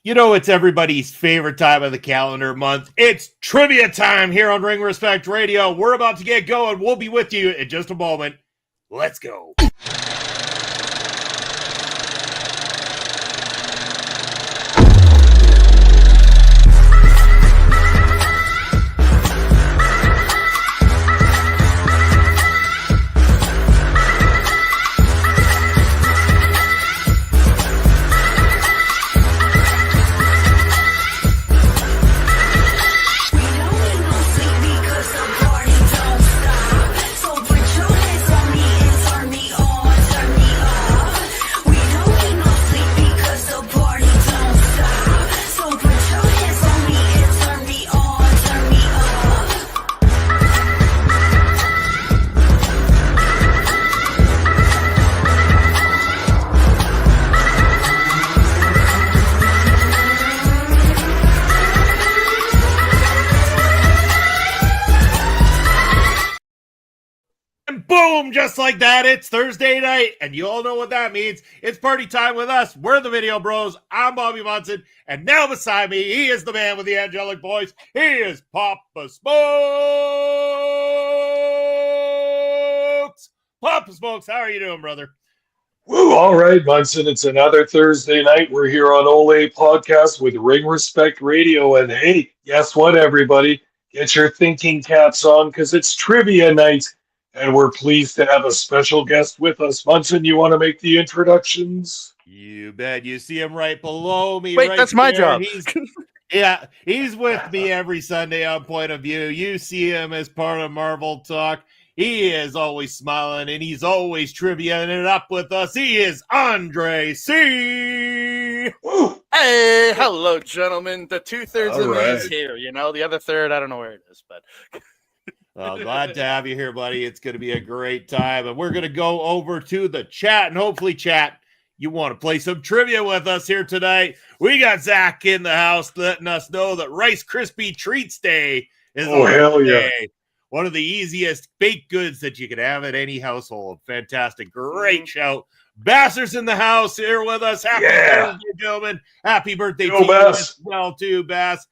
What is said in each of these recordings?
You know, it's everybody's favorite time of the calendar month. It's trivia time here on Ring Respect Radio. We're about to get going. We'll be with you in just a moment. Let's go. Boom, just like that, it's Thursday night, and you all know what that means. It's party time with us. We're the Video Bros. I'm Bobby Munson, and now beside me, he is the man with the angelic voice. He is Papa Smokes. Papa Smokes, how are you doing, brother? Woo, all right, Munson. It's another Thursday night. We're here on Ole Podcast with Ring Respect Radio, and hey, guess what, everybody? Get your thinking caps on, because it's trivia night. And we're pleased to have a special guest with us. Munson, you want to make the introductions? You bet. You see him right below me. Wait, right that's my there. job. He's with me every Sunday on Point of View. You see him as part of Marvel Talk. He is always smiling, and he's always triviaing it up with us. He is Andre C. Woo. Hey, hello, gentlemen. The 2/3 of me is right. here. You know, the other third, I don't know where it is, but... Well, glad to have you here, buddy. It's going to be a great time. And we're going to go over to the chat. And hopefully, chat, you want to play some trivia with us here tonight. We got Zach in the house letting us know that Rice Krispie Treats Day is hell yeah. day. One of the easiest baked goods that you can have at any household. Fantastic. Great shout. Bassers in the house here with us. Happy birthday, gentlemen. Happy birthday to you as well, too, Bass.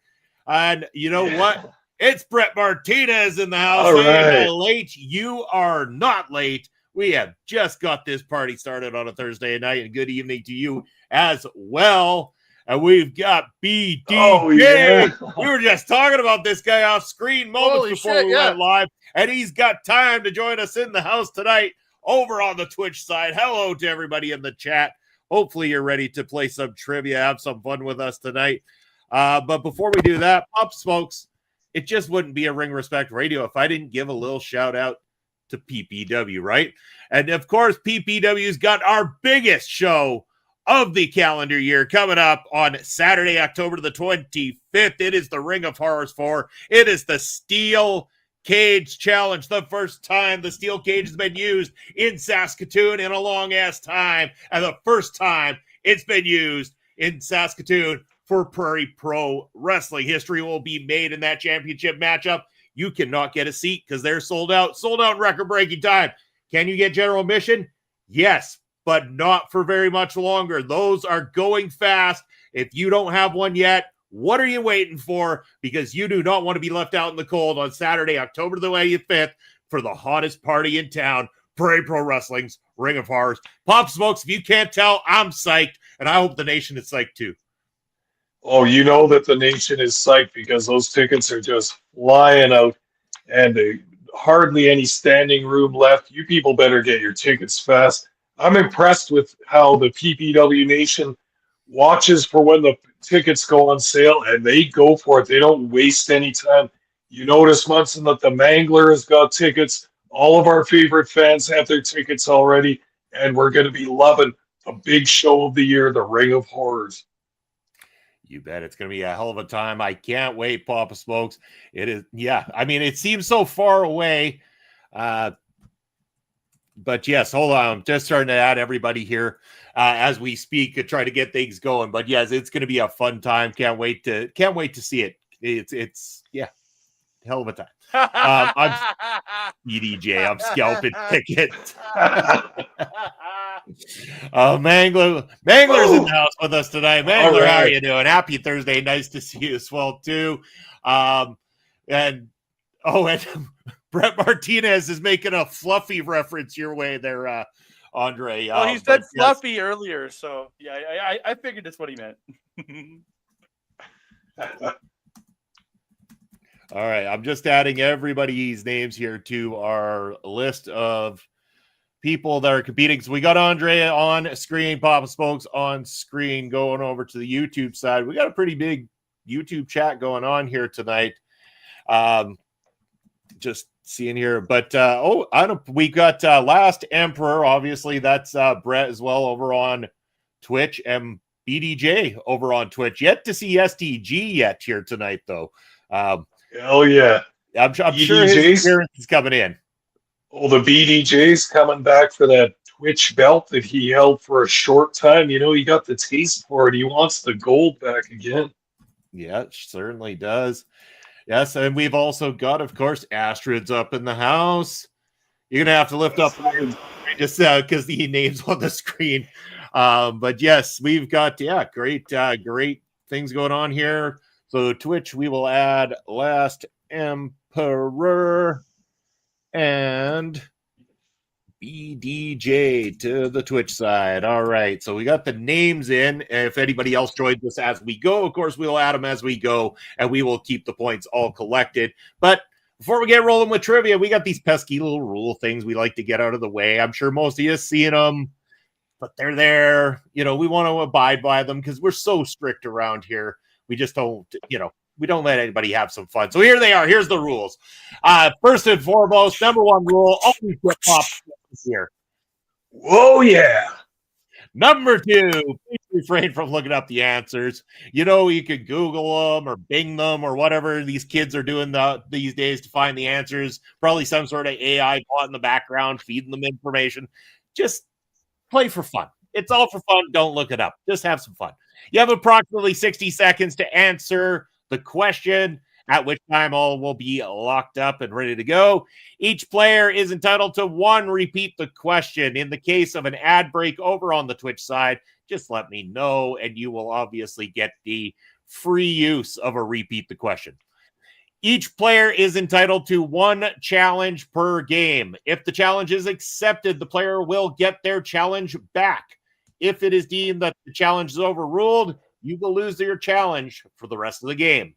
And you know what? It's Brett Martinez in the house. All right. Am I late? You are not late. We have just got this party started on a Thursday night, and good evening to you as well. And we've got BDJ. Oh, yeah. We were just talking about this guy off screen moments before we went live, and he's got time to join us in the house tonight over on the Twitch side. Hello to everybody in the chat. Hopefully you're ready to play some trivia, have some fun with us tonight. But before we do that, Pop Smokes, it just wouldn't be a Ring Respect Radio if I didn't give a little shout out to PPW, right? And of course, PPW's got our biggest show of the calendar year coming up on Saturday, October the 25th. It is the Ring of Horrors 4. It is the Steel Cage Challenge. The first time the Steel Cage has been used in Saskatoon in a long ass time. And the first time it's been used in Saskatoon for Prairie Pro Wrestling. History will be made in that championship matchup. You cannot get a seat because they're sold out in record-breaking time. Can you get general admission? Yes, but not for very much longer. Those are going fast. If you don't have one yet, what are you waiting for? Because you do not want to be left out in the cold on Saturday, October the 25th for the hottest party in town, Prairie Pro Wrestling's Ring of Horrors. Pop Smokes, if you can't tell, I'm psyched, and I hope the nation is psyched too. Oh, you know that the nation is psyched because those tickets are just flying out and hardly any standing room left. You people better get your tickets fast. I'm impressed with how the PPW Nation watches for when the tickets go on sale, and they go for it. They don't waste any time. You notice, Munson, that the Mangler has got tickets. All of our favorite fans have their tickets already, and we're going to be loving a big show of the year, the Ring of Horrors. You bet it's going to be a hell of a time. I can't wait, Papa Smokes. It is, yeah. I mean, it seems so far away. But yes, hold on. I'm just starting to add everybody here as we speak to try to get things going. But yes, it's going to be a fun time. Can't wait to see it. It's yeah, hell of a time. I'm EDJ. I'm scalping tickets. Mangler's in the house with us tonight. Mangler, right. how are you doing? Happy Thursday. Nice to see you as well, too. And Brett Martinez is making a fluffy reference your way there, Andre. Well, he said fluffy earlier, so yeah, I figured that's what he meant. All right, I'm just adding everybody's names here to our list of people that are competing. So we got Andre on screen, Papa Smokes on screen, going over to the YouTube side. We got a pretty big YouTube chat going on here tonight. Just seeing here, but we got Last Emperor. Obviously, that's Brett as well over on Twitch, and BDJ over on Twitch. Yet to see STG yet here tonight, though. Hell yeah! I'm sure his appearance is coming in. Oh, the BDJ's coming back for that Twitch belt that he held for a short time. You know, he got the taste for it. He wants the gold back again. Yeah, it certainly does. Yes, and we've also got, of course, Astrid's up in the house. You're going to have to lift up just because the name's on the screen. But yes, we've got, great things going on here. So Twitch, we will add Last Emperor and BDJ to the Twitch side. All right, so we got the names in. If anybody else joins us as we go, of course, we'll add them as we go, and we will keep the points all collected. But before we get rolling with trivia, we got these pesky little rule things we like to get out of the way. I'm sure most of you have seen them, but they're there. You know, we want to abide by them because we're so strict around here. We just don't, we don't let anybody have some fun. So here they are. Here's the rules. First and foremost, number one rule, always get pop here. Whoa, yeah. Number two, please refrain from looking up the answers. You know, you could Google them or Bing them or whatever these kids are doing these days to find the answers. Probably some sort of AI bot in the background feeding them information. Just play for fun. It's all for fun. Don't look it up. Just have some fun. You have approximately 60 seconds to answer the question, at which time all will be locked up and ready to go. Each player is entitled to one repeat the question. In the case of an ad break over on the Twitch side, just let me know, and you will obviously get the free use of a repeat the question. Each player is entitled to one challenge per game. If the challenge is accepted, the player will get their challenge back. If it is deemed that the challenge is overruled, you will lose your challenge for the rest of the game.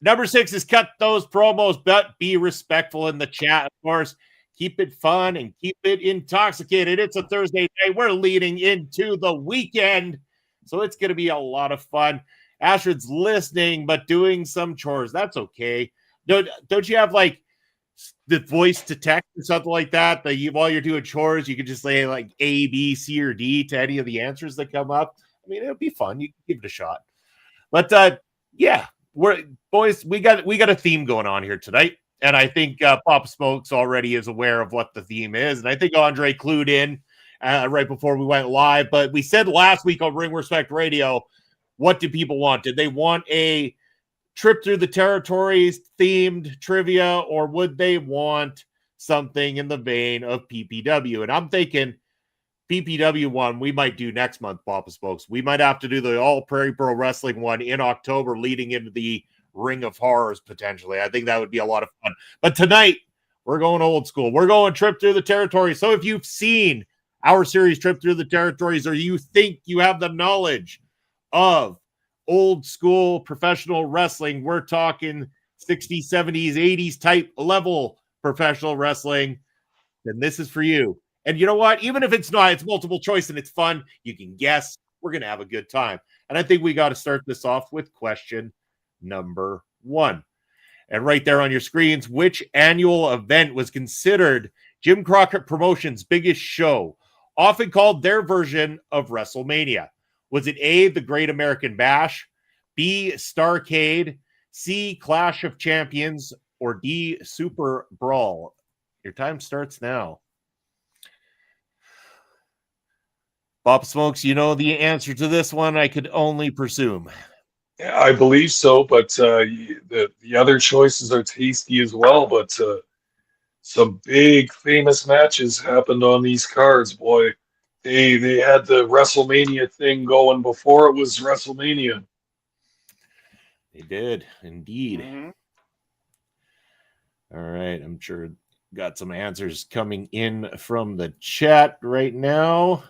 Number 6 is cut those promos, but be respectful in the chat, of course. Keep it fun and keep it intoxicated. It's a Thursday night. We're leading into the weekend, so it's going to be a lot of fun. Astrid's listening, but doing some chores. That's okay. Don't you have, like, the voice to text or something like that while you're doing chores, you could just say, like, A, B, C, or D to any of the answers that come up? I mean, it'll be fun. You can give it a shot. But, yeah. We got a theme going on here tonight, and I think Papa Smokes already is aware of what the theme is, and I think Andre clued in right before we went live. But we said last week on Ring Respect Radio, what do people want? Did they want a trip through the territories themed trivia, or would they want something in the vein of PPW? And I'm thinking PPW one we might do next month, Papa Smokes. We might have to do the All Prairie Pro Wrestling one in October, leading into the Ring of Horrors potentially. I think that would be a lot of fun. But tonight, we're going old school. We're going Trip Through the Territories. So if you've seen our series Trip Through the Territories, or you think you have the knowledge of old school professional wrestling, we're talking 60s, 70s, 80s type level professional wrestling, then this is for you. And you know what? Even if it's not, it's multiple choice and it's fun. You can guess. We're going to have a good time. And I think we got to start this off with question number 1. And right there on your screens, which annual event was considered Jim Crockett Promotions' biggest show, often called their version of WrestleMania? Was it A, the Great American Bash, B, Starrcade, C, Clash of Champions, or D, Super Brawl? Your time starts now. Bob Smokes, you know the answer to this one, I could only presume. Yeah, I believe so, but the other choices are tasty as well. But some big famous matches happened on these cards, boy. They had the WrestleMania thing going before it was WrestleMania. They did, indeed. Mm-hmm. All right, I'm sure got some answers coming in from the chat right now.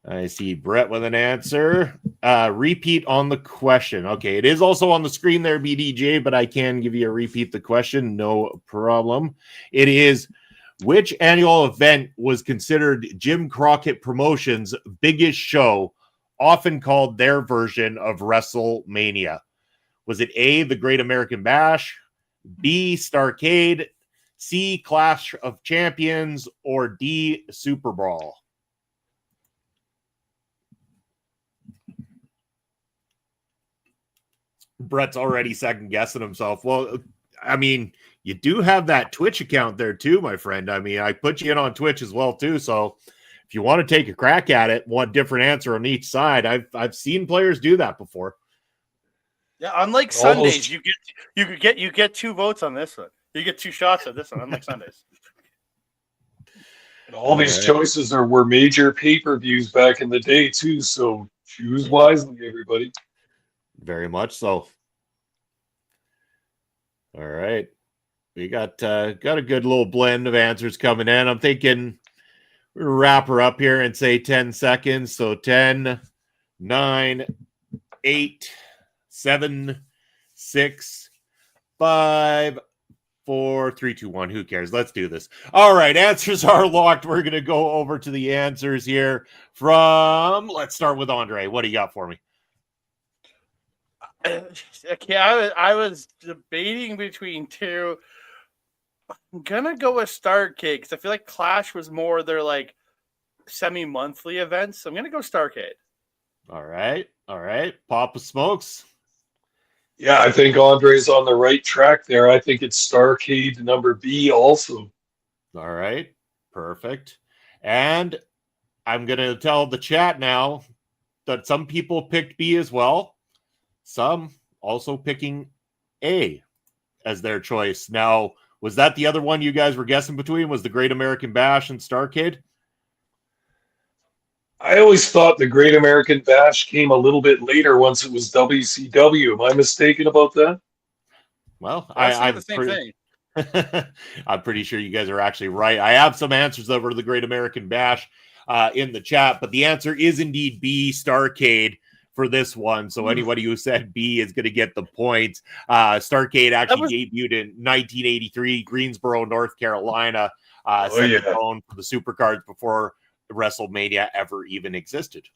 I see Brett with an answer. Repeat on the question. Okay, it is also on the screen there, BDJ, but I can give you a repeat the question. No problem. It is, which annual event was considered Jim Crockett Promotions' biggest show, often called their version of WrestleMania? Was it A, the Great American Bash, B, Starrcade, C, Clash of Champions, or D, Super Brawl? Brett's already second guessing himself. Well, I mean, you do have that Twitch account there too, my friend. I mean, I put you in on Twitch as well too. So if you want to take a crack at it, one different answer on each side. I've seen players do that before. Yeah, unlike Sundays, you get 2 votes on this one. You get 2 shots at this one, unlike Sundays. And all these choices were major pay-per-views back in the day too, so choose wisely, everybody. Very much so. All right. We got a good little blend of answers coming in. I'm thinking we'll wrap her up here and say 10 seconds. So 10, 9, 8, 7, 6, 5, 4, 3, 2, 1. Who cares? Let's do this. All right. Answers are locked. We're going to go over to the answers here from, let's start with Andre. What do you got for me? Okay, I was debating between 2. I'm gonna go with Starrcade because I feel like Clash was more their like semi-monthly events. So I'm gonna go Starrcade. All right. Papa Smokes. Yeah, I think Andre's on the right track there. I think it's Starrcade number B also. All right. Perfect. And I'm going to tell the chat now that some people picked B as well. Some also picking A as their choice. Now, was that the other one you guys were guessing between? Was the Great American Bash and Starrcade? I always thought the Great American Bash came a little bit later once it was WCW. Am I mistaken about that? Well, I'm the same thing. I'm pretty sure you guys are actually right. I have some answers over to the Great American Bash in the chat, but the answer is indeed B, Starrcade, for this one. So anybody who said B is going to get the points. Starrcade actually debuted in 1983, Greensboro, North Carolina. Set the tone for the Supercards before WrestleMania ever even existed.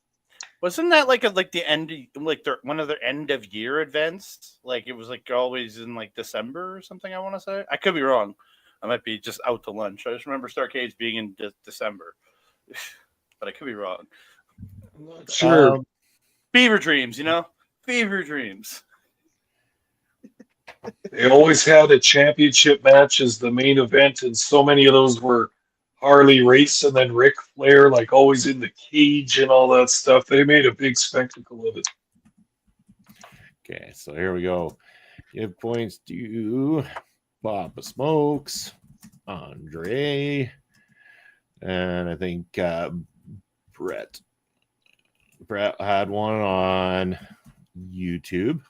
Wasn't that like the end, like one of their end of year events? Like it was like always in like December or something. I want to say. I could be wrong. I might be just out to lunch. I just remember Starrcade's being in December, but I could be wrong. I'm not sure. Fever dreams, fever dreams. They always had a championship match as the main event, and so many of those were Harley Race and then Ric Flair, like always in the cage and all that stuff. They made a big spectacle of it. Okay, so here we go. Give points to Papa Smokes, Andre, and I think Brett. Brett had one on YouTube.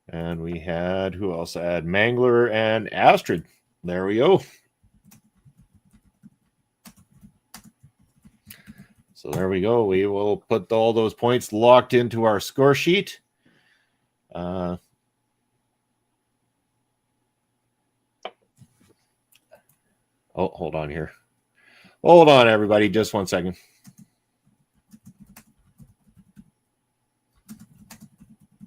And we had, who else? I had Mangler and Astrid. There we go. So there we go. We will put all those points locked into our score sheet. Oh, hold on here. Hold on, everybody. Just 1 second.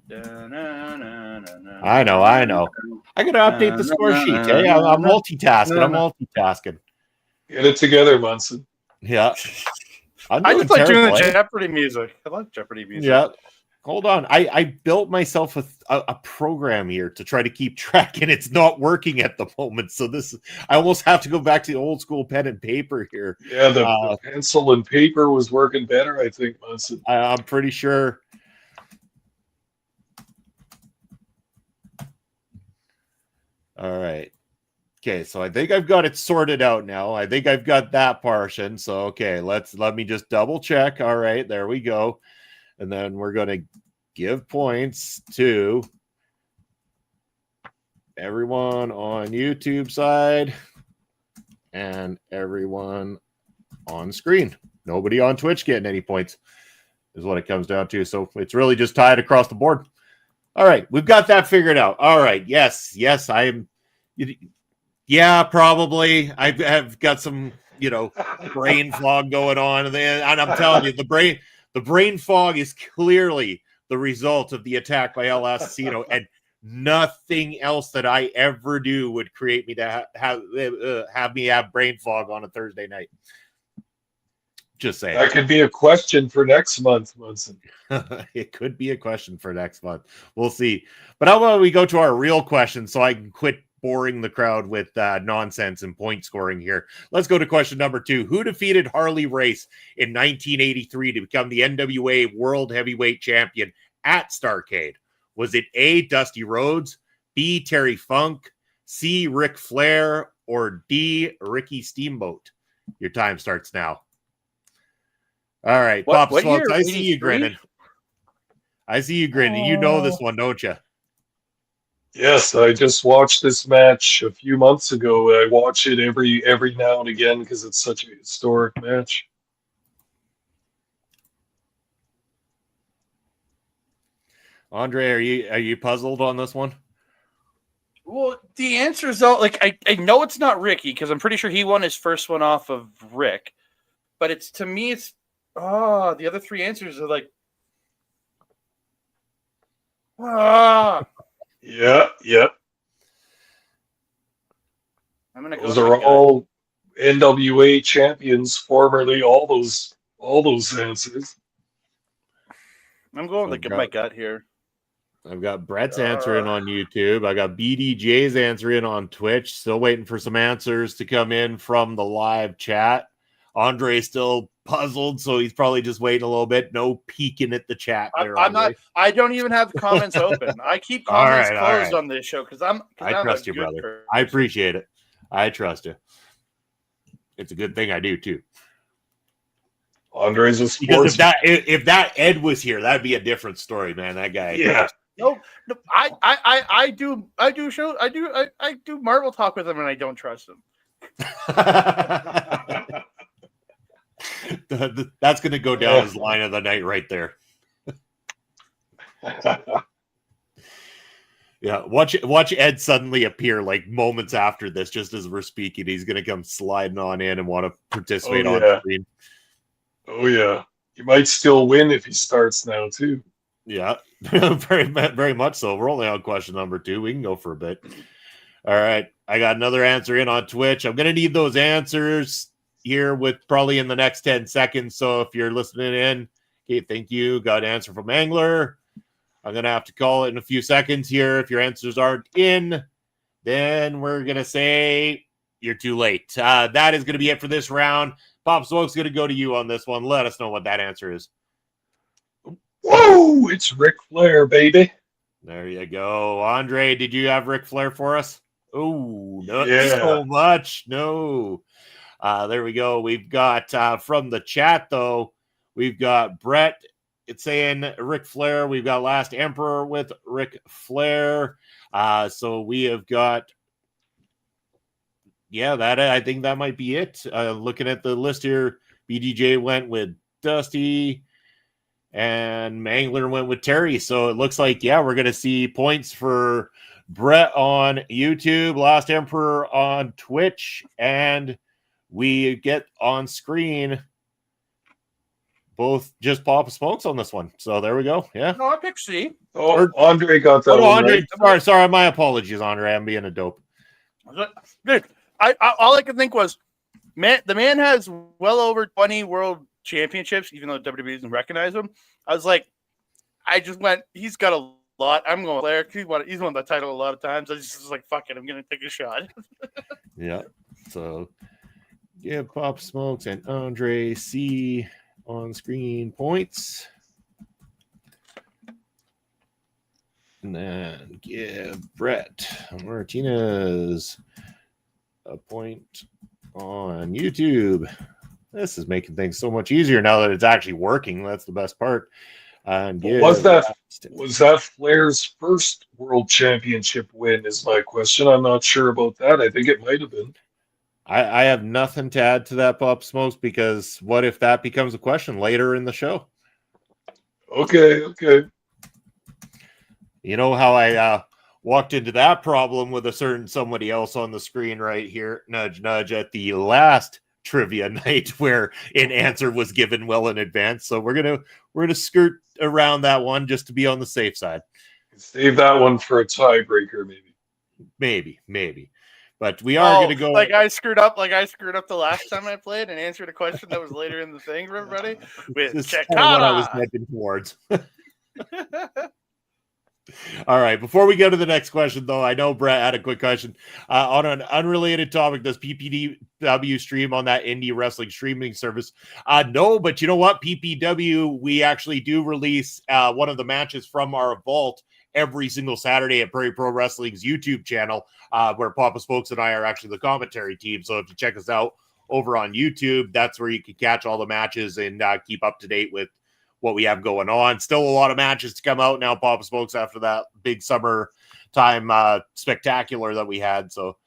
I know. I got to update the score sheet. Hey, I'm multitasking. Get it together, Munson. Yeah. I just like doing the Jeopardy music. I like Jeopardy music. Yeah. Hold on. I built myself a program here to try to keep track, and it's not working at the moment. So I almost have to go back to the old school pen and paper here. Yeah, the pencil and paper was working better, I think, Munson. I'm pretty sure. All right. Okay, so I think I've got it sorted out now. I think I've got that portion. So okay, let me just double check. All right, there we go. And then we're gonna give points to everyone on YouTube side and everyone on screen. Nobody on Twitch getting any points is what it comes down to. So it's really just tied across the board. All right, we've got that figured out. All right, yes, I'm. Yeah, probably. I've got some, brain fog going on, and I'm telling you, the brain fog is clearly the result of the attack by El Assassino, and nothing else that I ever do would create me to have me have brain fog on a Thursday night. Just saying. That could be a question for next month, Munson. It could be a question for next month. We'll see. But how about we go to our real question so I can quit boring the crowd with nonsense and point scoring here. Let's go to question number 2. Who defeated Harley Race in 1983 to become the NWA World Heavyweight Champion at Starrcade? Was it A, Dusty Rhodes, B, Terry Funk, C, Ric Flair, or D, Ricky Steamboat? Your time starts now. All right, Pop Smokes, I see you grinning. You know this one, don't you? Yes, I just watched this match a few months ago. I watch it every now and again because it's such a historic match. Andre, are you puzzled on this one? Well, the answer is though, I know it's not Ricky because I'm pretty sure he won his first one off of Rick, but it's the other 3 answers are like, Yeah. I'm gonna go. Those are all NWA champions formerly. All those answers. I'm going to get my gut here. I've got Brett's answering on YouTube. I got BDJ's answering on Twitch. Still waiting for some answers to come in from the live chat. Andre's still puzzled, so he's probably just waiting a little bit. No peeking at the chat there. I'm not. I don't even have comments open. I keep comments closed on this show because I trust you, brother. Person. I appreciate it. I trust you. It's a good thing I do too. Andre's a sports. Because if that Ed was here, that'd be a different story, man. That guy. Yeah. No. I do Marvel talk with him, and I don't trust him. That's going to go down as line of the night right there. Yeah, watch Ed suddenly appear like moments after this, just as we're speaking. He's going to come sliding on in and want to participate on screen. Oh yeah, he might still win if he starts now too. Yeah, very much so. We're only on question number 2. We can go for a bit. All right, I got another answer in on Twitch. I'm going to need those answers here with probably in the next 10 seconds. So if you're listening in, okay, thank you. Got an answer from Angler. I'm going to have to call it in a few seconds here. If your answers aren't in, then we're going to say you're too late. That is going to be it for this round. Pop Smoke's going to go to you on this one. Let us know what that answer is. Whoa, it's Ric Flair, baby. There you go. Andre, did you have Ric Flair for us? Oh, not so much. No. There we go. We've got from the chat, though, we've got Brett. It's saying Ric Flair. We've got Last Emperor with Ric Flair. So we have got, I think that might be it. Looking at the list here, BDJ went with Dusty and Mangler went with Terry. So it looks like, we're going to see points for Brett on YouTube, Last Emperor on Twitch, and we get on screen both just Pop Smokes on this one. So there we go. Yeah. No, I picked C. Oh, Andre got that. Andre, right. Sorry. My apologies, Andre. I'm being a dope. Dude, I all I could think was, the man has well over 20 world championships, even though WWE doesn't recognize him. I just went, he's got a lot. I'm going Flair. He's won the title a lot of times. I just was like, fuck it, I'm going to take a shot. Yeah. So, Pop Smokes and Andre C on screen points. And then give Brett Martinez a point on YouTube. This is making things so much easier now that it's actually working. That's the best part. And was that Flair's first world championship win is my question. I'm not sure about that. I think it might have been. I have nothing to add to that, Pop Smokes, because what if that becomes a question later in the show? Okay. You know how I walked into that problem with a certain somebody else on the screen right here, nudge, nudge, at the last trivia night where an answer was given well in advance. So we're gonna skirt around that one just to be on the safe side. Save that one for a tiebreaker, maybe. But we are going to go. Like I screwed up the last time I played and answered a question that was later in the thing for everybody. With this is kind of what I was heading towards. All right. Before we go to the next question, though, I know Brett had a quick question on an unrelated topic. Does PPW stream on that indie wrestling streaming service? No, but you know what? PPW, we actually do release one of the matches from our vault every single Saturday at Prairie Pro Wrestling's YouTube channel, where Papa Smokes and I are actually the commentary team. So if you check us out over on YouTube, that's where you can catch all the matches and keep up to date with what we have going on. Still a lot of matches to come out now, Papa Smokes, after that big summer time spectacular that we had. So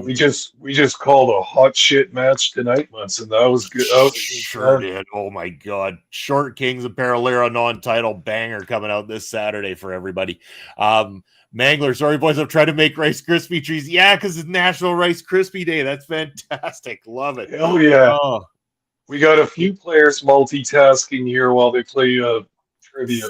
we just called a hot shit match tonight, Munson. That was good. That was sure did. Oh my God. Short Kings and Paralera non-title banger coming out this Saturday for everybody. Mangler, sorry boys, I'm trying to make Rice Krispie trees. Yeah, because it's National Rice Krispie Day. That's fantastic. Love it. Hell yeah. We got a few players multitasking here while they play trivia.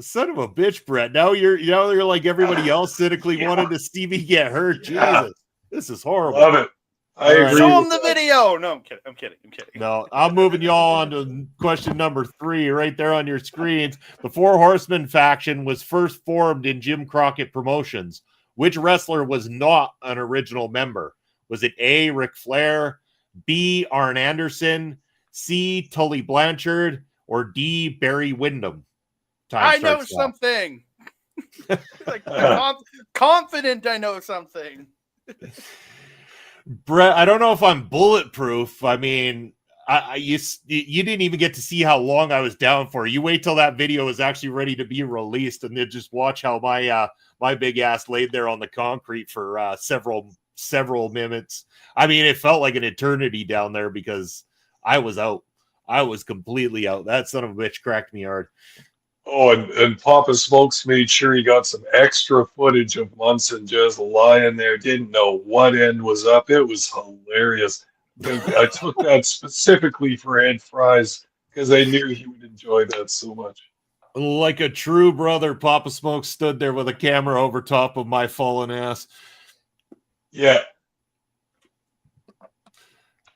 Son of a bitch, Brett. Now you're like everybody else cynically wanted to see me get hurt. Yeah. Jesus. This is horrible. Love it. I agree. Show them the video. No, I'm kidding. No, I'm moving y'all on to question number 3 right there on your screens. The Four Horsemen faction was first formed in Jim Crockett Promotions. Which wrestler was not an original member? Was it A, Ric Flair, B, Arn Anderson, C, Tully Blanchard, or D, Barry Windham? I know something. I'm confident I know something. Brett, I don't know if I'm bulletproof. I mean, you didn't even get to see how long I was down for. You wait till that video is actually ready to be released, and then just watch how my big ass laid there on the concrete for several minutes. I mean, it felt like an eternity down there because I was out. I was completely out. That son of a bitch cracked me hard. Oh, and Papa Smokes made sure he got some extra footage of Munson just lying there, didn't know what end was up. It was hilarious. I took that specifically for Ed Fries because I knew he would enjoy that so much. Like a true brother, Papa Smokes stood there with a camera over top of my fallen ass. Yeah.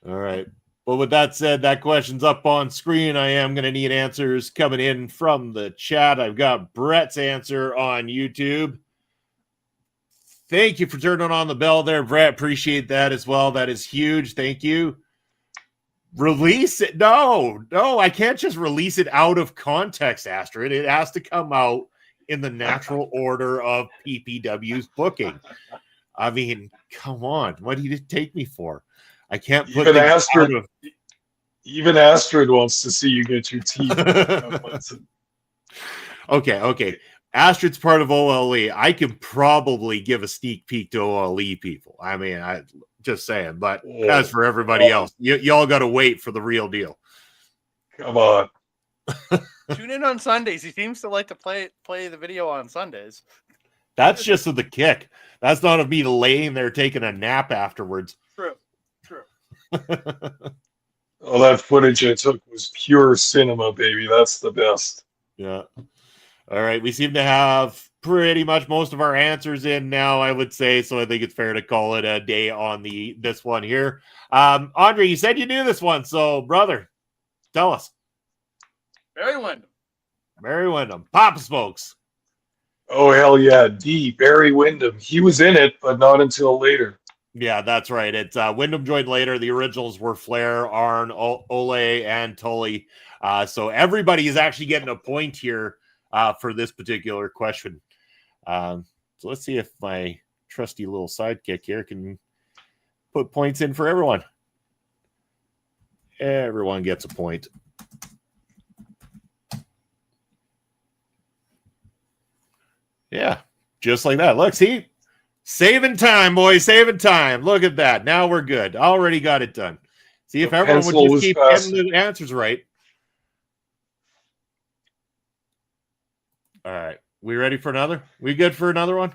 All right. But with that said, that question's up on screen. I am going to need answers coming in from the chat. I've got Brett's answer on YouTube. Thank you for turning on the bell there, Brett. Appreciate that as well. That is huge. Thank you. Release it. No, I can't just release it out of context, Astrid. It has to come out in the natural order of PPW's booking. I mean, come on. What do you take me for? I can't put even Astrid wants to see you get your teeth. Okay. Astrid's part of OLE. I can probably give a sneak peek to OLE people. I mean, I just saying. But as for everybody else, y'all got to wait for the real deal. Come on. Tune in on Sundays. He seems to like to play the video on Sundays. That's just of the kick. That's not of me laying there taking a nap afterwards. True. Oh, that footage I took was pure cinema, baby. That's the best. Yeah. All right. We seem to have pretty much most of our answers in now, I would say. So I think it's fair to call it a day on this one here. Andre, you said you knew this one. So, brother, tell us. Barry Windham. Papa Smokes. Oh, hell yeah. D, Barry Windham. He was in it, but not until later. Yeah, that's right. It's Windham joined later. The originals were Flair, Arn, Ole, and Tully. So everybody is actually getting a point here for this particular question. So let's see if my trusty little sidekick here can Put points in for everyone. Everyone gets a point. Yeah, just like that. Look, see? Saving time, boys. Saving time. Look at that. Now we're good. Already got it done. See, if everyone would just keep getting the answers right. All right. We ready for another? We good for another one?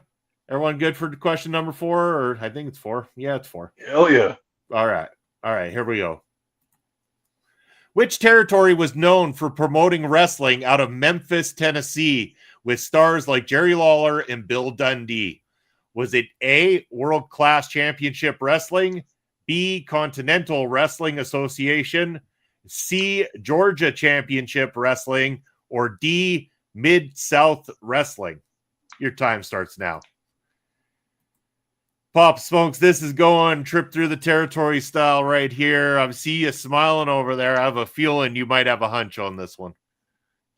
Everyone good for question number 4? Or I think it's 4. Yeah, it's 4. Hell yeah. All right. All right. Here we go. Which territory was known for promoting wrestling out of Memphis, Tennessee, with stars like Jerry Lawler and Bill Dundee? Was it A, World Class Championship Wrestling, B, Continental Wrestling Association, C, Georgia Championship Wrestling, or D, Mid-South Wrestling? Your time starts now. Pop Smokes, this is going trip through the territory style right here. I see you smiling over there. I have a feeling you might have a hunch on this one.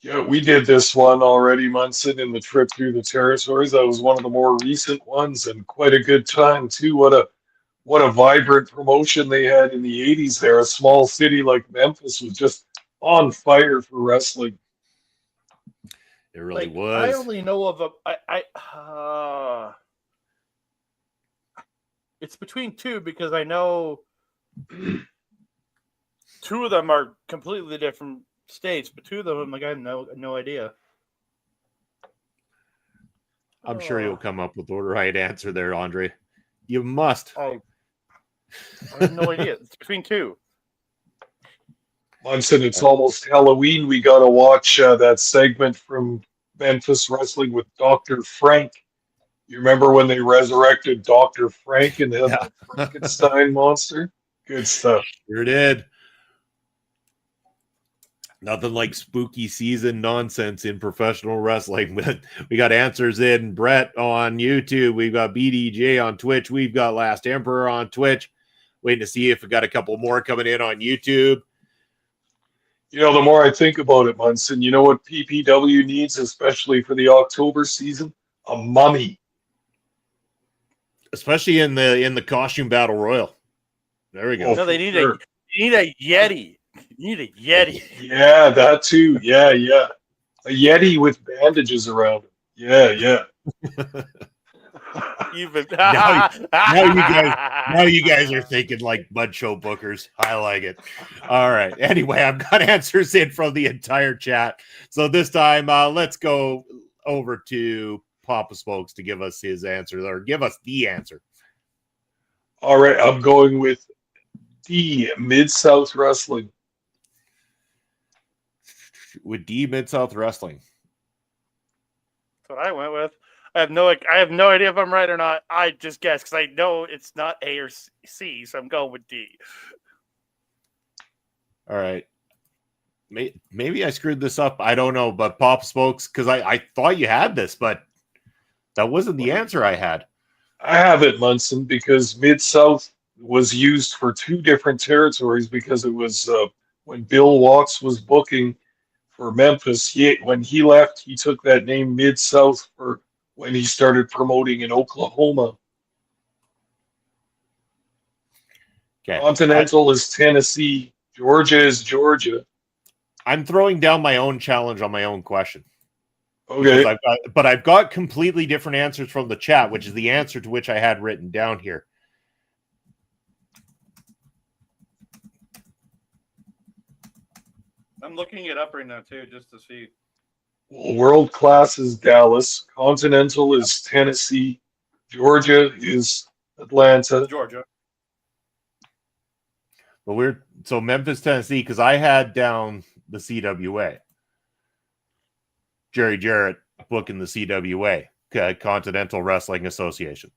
Yeah, we did this one already, Munson, in the trip through the territories. That was one of the more recent ones, and quite a good time too. What a vibrant promotion they had in the 80s there. A small city like Memphis was just on fire for wrestling. It really was. I only know of it's between 2 because I know 2 of them are completely different states, but 2 of them, like, I have no idea. I'm sure you'll come up with the right answer there, Andre. You must. I have no idea. It's between 2. Munson, it's almost Halloween. We got to watch that segment from Memphis Wrestling with Dr. Frank. You remember when they resurrected Dr. Frank and the Frankenstein monster? Good stuff. Sure did. Nothing like spooky season nonsense in professional wrestling. We got answers in. Brett on YouTube. We've got BDJ on Twitch. We've got Last Emperor on Twitch. Waiting to see if we got a couple more coming in on YouTube. You know, the more I think about it, Munson, you know what PPW needs, especially for the October season? A mummy. Especially in the costume battle royal. There we go. No, they need a Yeti. You need a Yeti. Yeah, that too. Yeah. A Yeti with bandages around it. Yeah. now you guys are thinking like Mud Show bookers. I like it. All right. Anyway, I've got answers in from the entire chat. So this time, let's go over to Papa Smokes to give us his answer, or give us the answer. All right, I'm going with D, Mid-South Wrestling. With D, Mid-South Wrestling. That's what I went with. I have no idea if I'm right or not. I just guess because I know it's not A or C, so I'm going with D. All right. Maybe I screwed this up. I don't know, but Pop Smokes, because I thought you had this, but that wasn't the answer I had. I have it, Munson, because Mid-South was used for 2 different territories because it was when Bill Watts was booking for Memphis. When he left, he took that name Mid-South for when he started promoting in Oklahoma. Okay. Continental is Tennessee. Georgia is Georgia. I'm throwing down my own challenge on my own question. Okay. I've got completely different answers from the chat, which is the answer to which I had written down here. I'm looking it up right now, too, just to see. World Class is Dallas. Continental is Tennessee. Georgia is Atlanta. Georgia. But so Memphis, Tennessee, because I had down the CWA. Jerry Jarrett booking the CWA, Continental Wrestling Association.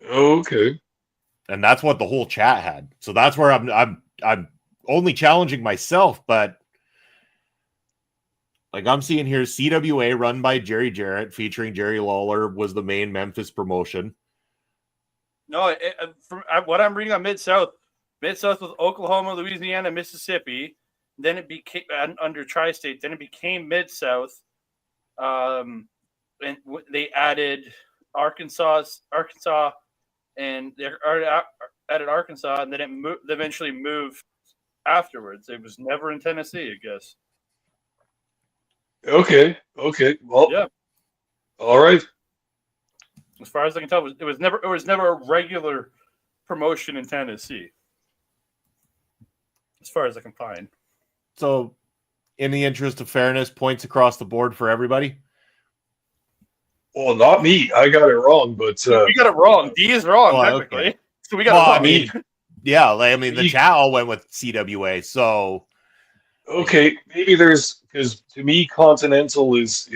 Okay. And that's what the whole chat had. So that's where I'm only challenging myself, but like I'm seeing here, CWA run by Jerry Jarrett, featuring Jerry Lawler, was the main Memphis promotion. No, from what I'm reading on Mid-South was Oklahoma, Louisiana, Mississippi. Then it became under Tri-State. Then it became Mid-South. And they added Arkansas, and at Arkansas, and then it eventually moved afterwards. It was never in Tennessee, I guess. Okay. Well, yeah. All right. As far as I can tell, it was never a regular promotion in Tennessee. As far as I can find. So, in the interest of fairness, points across the board for everybody. Well, not me. I got it wrong, but you got it wrong. D is wrong, technically. Okay. So we got it wrong. The chat all went with CWA. So, okay, maybe there's because to me, Continental is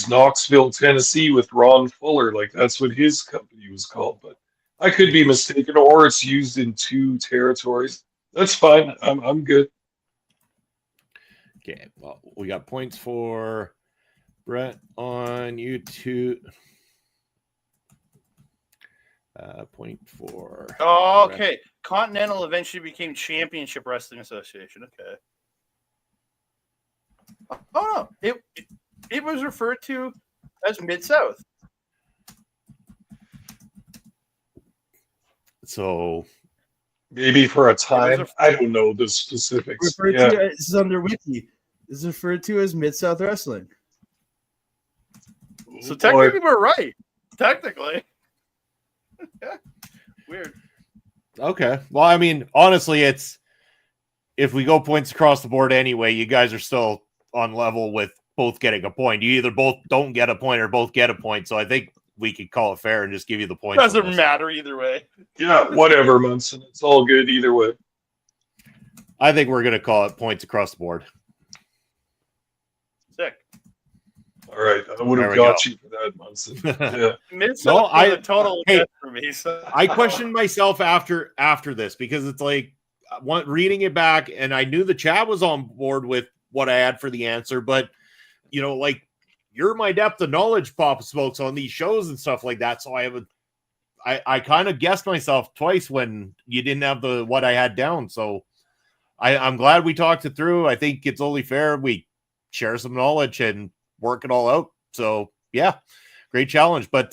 Knoxville, Tennessee, with Ron Fuller. Like that's what his company was called, but I could be mistaken, or it's used in 2 territories. That's fine. I'm good. Okay, well, we got points for Brett on YouTube. Point for. Oh, okay. Brett. Continental eventually became Championship Wrestling Association. Okay. Oh no, it was referred to as Mid-South. So. Maybe for a time. I don't know the specifics. This is under Wiki. This is referred to as Mid-South Wrestling. So technically we're right. Technically. Yeah. Weird. Okay. Well, I mean, honestly, if we go points across the board anyway, you guys are still on level with both getting a point. You either both don't get a point or both get a point. So I think we could call it fair and just give you the points. Doesn't matter either way. Yeah, whatever, Munson. It's all good either way. I think we're going to call it points across the board. Sick. All right, I would have got you for that, Munson. Yeah. The total for me. So. I questioned myself after this because it's like reading it back, and I knew the chat was on board with what I had for the answer, but like. You're my depth of knowledge, Papa Smokes, on these shows and stuff like that. So I kind of guessed myself twice when you didn't have what I had down. So I'm glad we talked it through. I think it's only fair we share some knowledge and work it all out. So yeah, great challenge. But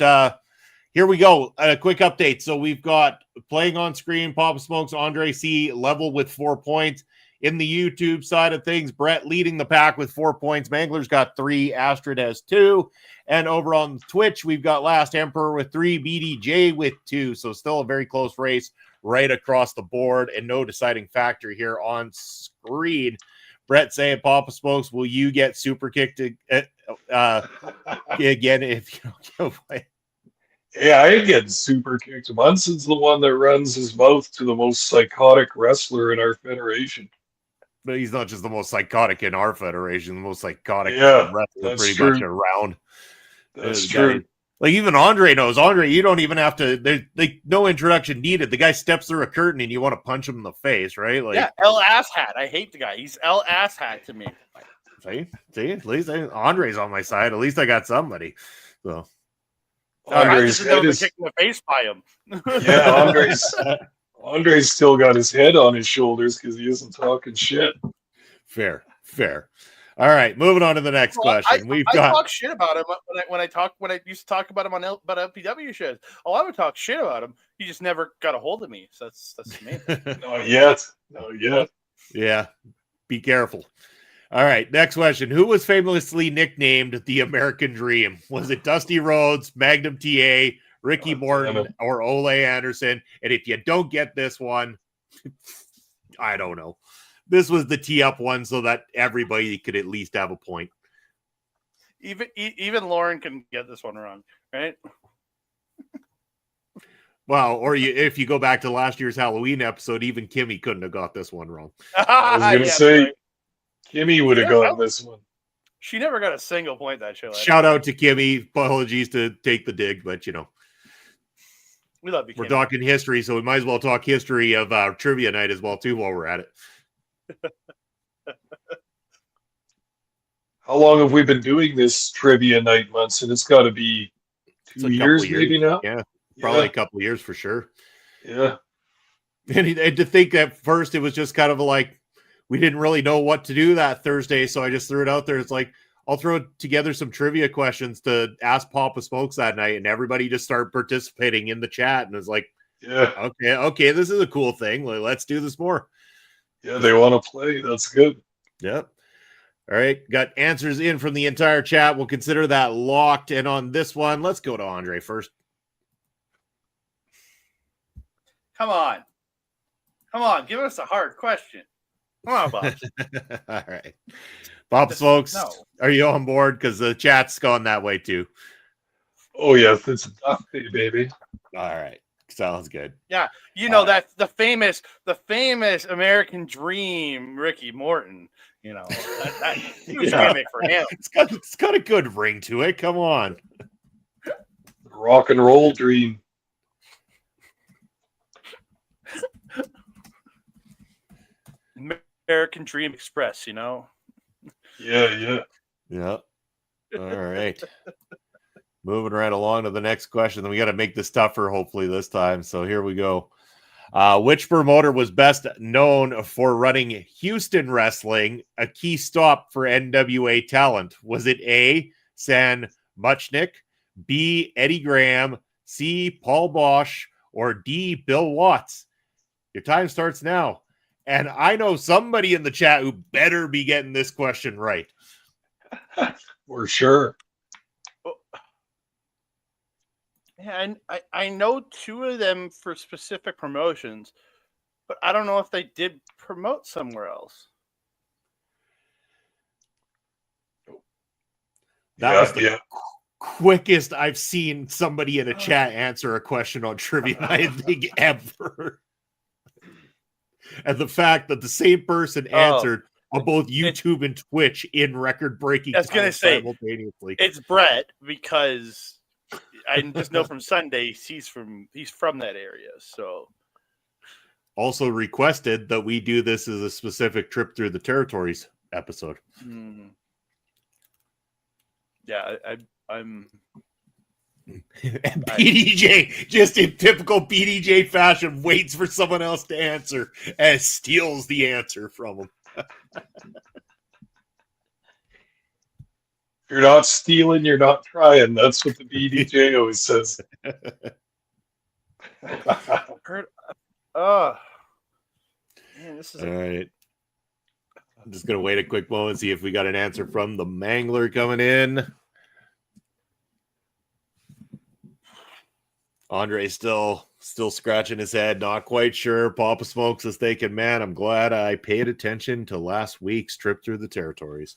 here we go. A quick update. So we've got playing on screen, Papa Smokes, Andre C level with 4 points. In the YouTube side of things, Brett leading the pack with 4 points. Mangler's got 3. Astrid has 2. And over on Twitch, we've got Last Emperor with 3. BDJ with 2. So still a very close race right across the board and no deciding factor here on screen. Brett saying, Papa Smokes, will you get super kicked again if you don't give away? Yeah, I get super kicked. Munson's the one that runs his mouth to the most psychotic wrestler in our federation. But he's not just the most psychotic in our federation, the most psychotic wrestler pretty much around. That's true. Like even Andre knows. Andre, you don't even have to. There's no introduction needed. The guy steps through a curtain and you want to punch him in the face, right? Like, yeah, L asshat. I hate the guy. He's L asshat to me. See, at least Andre's on my side. At least I got somebody. So Andre's head is kicked in the face by him. Yeah, Andre's still got his head on his shoulders because he isn't talking shit. Fair. All right, moving on to the next question. I talk shit about him when I used to talk about him about LPW shows. Oh, I would talk shit about him. He just never got a hold of me. So that's me. Not yet. Yeah, be careful. All right, next question. Who was famously nicknamed the American Dream? Was it Dusty Rhodes, Magnum TA, Ricky Morton, or Ole Anderson? And if you don't get this one, I don't know. This was the tee-up one so that everybody could at least have a point. Even Lauren can get this one wrong, right? Well, or if you go back to last year's Halloween episode, even Kimmy couldn't have got this one wrong. I was going to say, right. Kimmy would have gotten this one. She never got a single point that show. Shout out to Kimmy. Apologies to take the dig, but we love you. We're talking history, so we might as well talk history of trivia night as well too while we're at it. How long have we been doing this trivia night, Munson? It's got to be 2 years, maybe now. Yeah, probably a couple of years for sure. Yeah, and to think at first it was just kind of like we didn't really know what to do that Thursday, so I just threw it out there. It's like I'll throw together some trivia questions to ask Papa Smokes that night, and everybody just started participating in the chat, and it's like, Yeah. Okay. This is a cool thing. Let's do this more. Yeah, they want to play. That's good. Yep. All right. Got answers in from the entire chat. We'll consider that locked. And on this one, let's go to Andre first. Come on. Give us a hard question. Come on, Bob. All right. Pops, folks, No. are you on board? Because the chat's gone that way too. Oh, yes. It's a duck day, baby. All right. Sounds good. Yeah. That's the famous American Dream, Ricky Morton. Huge gimmick for him. It's got a good ring to it. Come on. Rock and roll dream. American Dream Express, Yeah. Yeah. All right. Moving right along to the next question. Then we got to make this tougher, hopefully, this time. So here we go. Which promoter was best known for running Houston wrestling, a key stop for NWA talent? Was it A, San Muchnick, B, Eddie Graham, C, Paul Bosch, or D, Bill Watts? Your time starts now. And I know somebody in the chat who better be getting this question right. For sure. Yeah, and I know two of them for specific promotions, but I don't know if they did promote somewhere else. That was the quickest I've seen somebody in a chat answer a question on trivia, I think, ever. And the fact that the same person answered on both YouTube and Twitch in record-breaking I was going to say, simultaneously. It's Brett, because I just know from Sundays he's from that area. So also requested that we do this as a specific trip through the territories episode. Yeah, I'm. And BDJ, just in typical BDJ fashion, waits for someone else to answer and steals the answer from him. If you're not stealing, you're not trying. That's what the BDJ always says. Man, this is all right. I'm just gonna wait a quick moment and see if we got an answer from the Mangler coming in. Andre's still scratching his head, not quite sure. Papa Smokes is thinking, man, I'm glad I paid attention to last week's trip through the territories.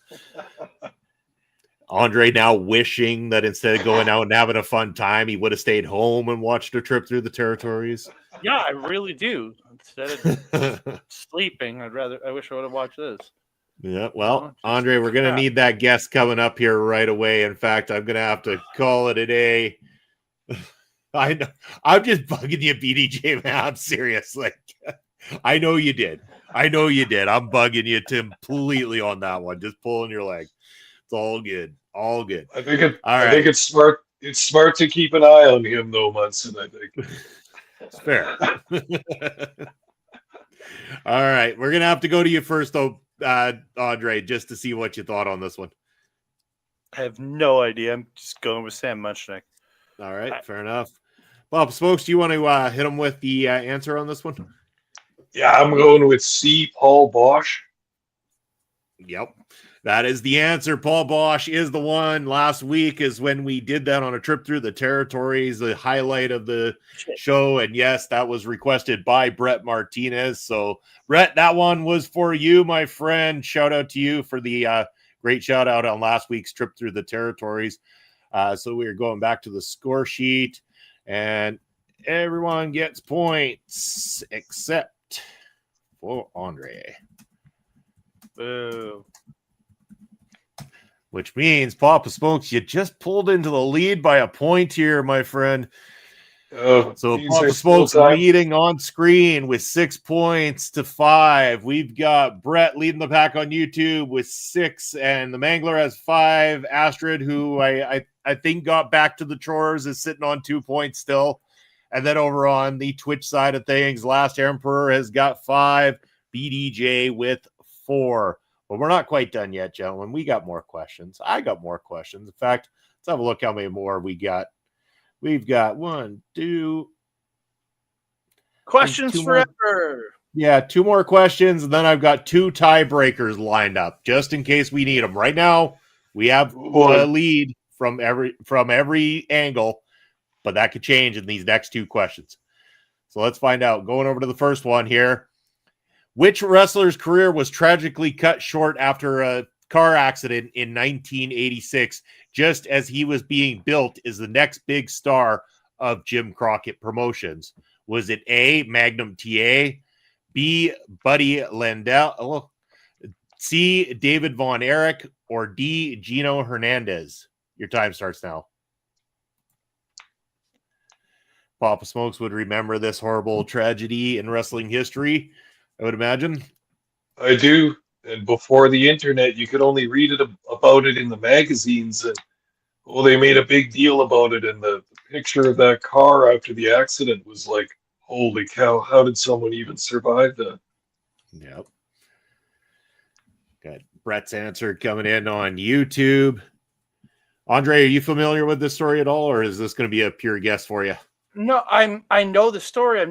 Andre now wishing that instead of going out and having a fun time, he would have stayed home and watched a trip through the territories. Yeah, I really do. Instead of sleeping, I wish I would have watched this. Yeah, well, Andre, we're going to need that guest coming up here right away. In fact, I'm going to have to call it a day. I know. I'm just bugging you, BDJ, man. I'm serious. Like, I know you did. I'm bugging you completely on that one. Just pulling your leg. It's all good. All good. I think it's smart. It's smart to keep an eye on him, though, Munson. I think it's fair. All right, we're gonna have to go to you first, though, Andre, just to see what you thought on this one. I have no idea. I'm just going with Sam Muchnick. All right, fair enough. Bob Smokes, do you want to hit him with the answer on this one? Yeah, I'm going with C, Paul Bosch. Yep. That is the answer. Paul Bosch is the one. Last week is when we did that on a trip through the territories, the highlight of the show. And yes, that was requested by Brett Martinez. So, Brett, that one was for you, my friend. Shout out to you for the great shout out on last week's trip through the territories. So we are going back to the score sheet, and everyone gets points except for Andre. Boo. Which means, Papa Smokes, you just pulled into the lead by a point here, my friend. So Papa Smokes leading on screen with 6 points to 5. We've got Brett leading the pack on YouTube with 6, and the Mangler has 5. Astrid, who I think got back to the chores, is sitting on 2 points still. And then over on the Twitch side of things, Last Emperor has got 5. BDJ with 4. But we're not quite done yet, gentlemen. We got more questions. I got more questions. In fact, let's have a look how many more we got. We've got 1, 2, Questions forever. Yeah, 2 more questions, and then I've got 2 tiebreakers lined up just in case we need them. Right now, we have a lead from every angle, but that could change in these next 2 questions. So let's find out. Going over to the first one here. Which wrestler's career was tragically cut short after a car accident in 1986, just as he was being built as the next big star of Jim Crockett Promotions? Was it A, Magnum TA, B, Buddy Landell, C, David Von Erich, or D, Gino Hernandez? Your time starts now. Papa Smokes would remember this horrible tragedy in wrestling history, I would imagine. I do. And before the internet, you could only read about it in the magazines. And they made a big deal about it. And the picture of that car after the accident was like, holy cow, how did someone even survive that? Yep. Got Brett's answer coming in on YouTube. Andre, are you familiar with this story at all, or is this going to be a pure guess for you? No, I know the story. I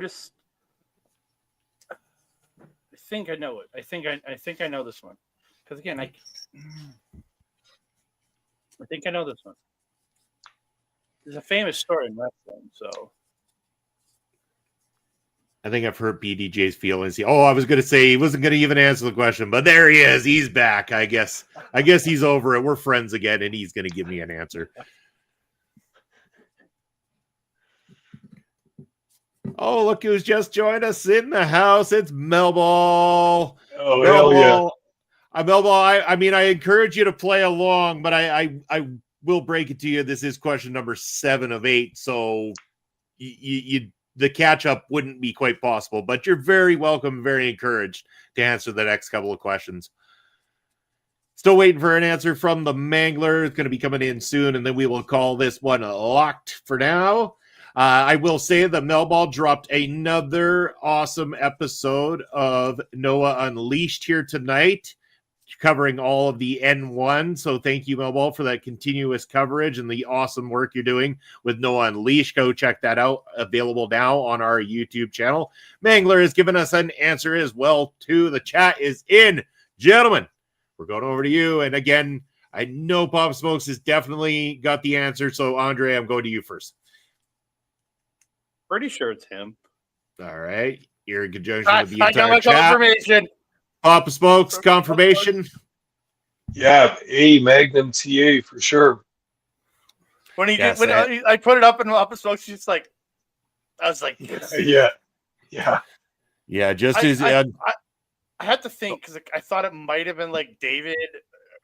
think I know it. I think I know this one. Because again, I think I know this one. It's a famous story in wrestling, so I think I've hurt BDJ's feelings. I was going to say he wasn't going to even answer the question, but there he is. He's back. I guess he's over it. We're friends again, and he's going to give me an answer. Oh, look who's just joined us in the house. It's Melball. Oh, hell yeah. Melball, I mean, I encourage you to play along, but I will break it to you. This is question number 7 of 8, so the catch-up wouldn't be quite possible, but you're very welcome, very encouraged to answer the next couple of questions. Still waiting for an answer from the Mangler. It's going to be coming in soon, and then we will call this one locked for now. I will say that Melball dropped another awesome episode of Noah Unleashed here tonight, covering all of the N1. So thank you, Melball, for that continuous coverage and the awesome work you're doing with Noah Unleashed. Go check that out. Available now on our YouTube channel. Mangler has given us an answer as well, too. The chat is in. Gentlemen, we're going over to you. And again, I know Pop Smokes has definitely got the answer. So, Andre, I'm going to you first. Pretty sure it's him. All right. You're in conjunction with the I entire got my chat. confirmation. Papa Smokes, confirmation. Yeah, A, Magnum TA for sure. When I put it up in Papa Smokes, she's like, I was like, yes. Yeah. Just I had to think because I thought it might have been like David,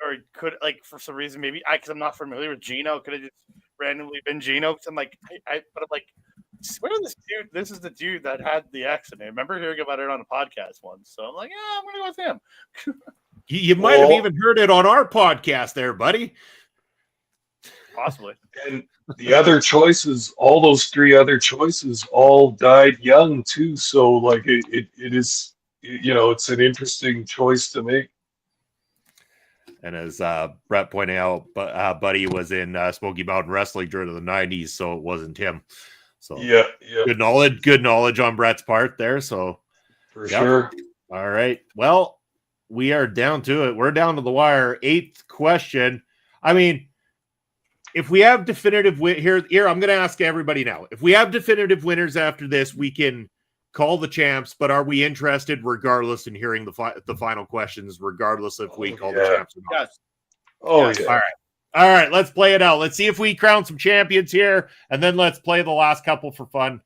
or could for some reason maybe because I'm not familiar with Gino, could have just randomly been Gino. Because I'm like, but I'm like, where this dude? This is the dude that had the accident. I remember hearing about it on a podcast once, so I'm like, yeah, I'm gonna go with him. You might have even heard it on our podcast, there, buddy. Possibly. And the other choices, all those 3 other choices, all died young too. So like it is, it's an interesting choice to make. And as Brett pointed out, Buddy was in Smoky Mountain Wrestling during the 90s, so it wasn't him. So yeah. Good knowledge on Brett's part there. So for sure. All right. Well, we are down to it. We're down to the wire. 8th question. I mean, if we have definitive here, I'm going to ask everybody now. If we have definitive winners after this, we can call the champs. But are we interested, regardless, in hearing the final questions, regardless if we call the champs or not? Yes. Oh, yes. yeah. All right, let's play it out. Let's see if we crown some champions here, and then let's play the last couple for fun.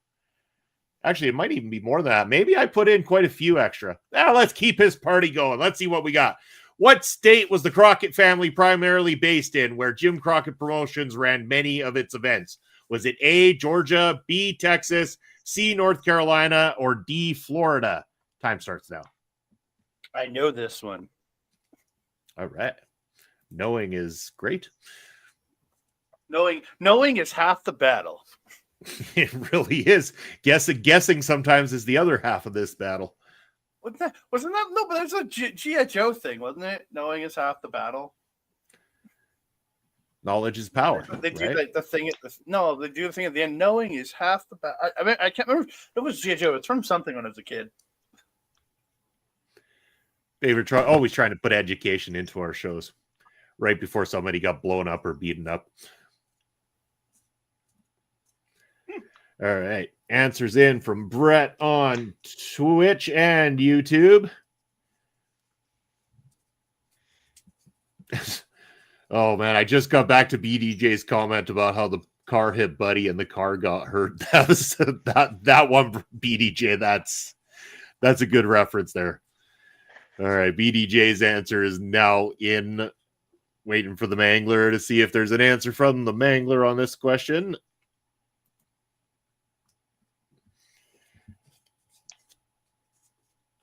Actually, it might even be more than that. Maybe I put in quite a few extra. Now, let's keep his party going. Let's see what we got. What state was the Crockett family primarily based in, where Jim Crockett Promotions ran many of its events? Was it A, Georgia, B, Texas, C, North Carolina, or D, Florida? Time starts now. I know this one. All right. Knowing is great. Knowing is half the battle. It really is. Guessing sometimes is the other half of this battle. Wasn't that no? But there's a G.I. Joe thing, wasn't it? Knowing is half the battle. Knowledge is power. They do right? like the thing. They do the thing at the end. Knowing is half the battle. I mean, I can't remember. It was G.I. Joe. It's from something when I was a kid. They were always trying to put education into our shows right before somebody got blown up or beaten up. All right. Answers in from Brett on Twitch and YouTube. Oh, man. I just got back to BDJ's comment about how the car hit Buddy and the car got hurt. That was that one, BDJ. That's a good reference there. All right. BDJ's answer is now in. Waiting for the Mangler to see if there's an answer from the Mangler on this question.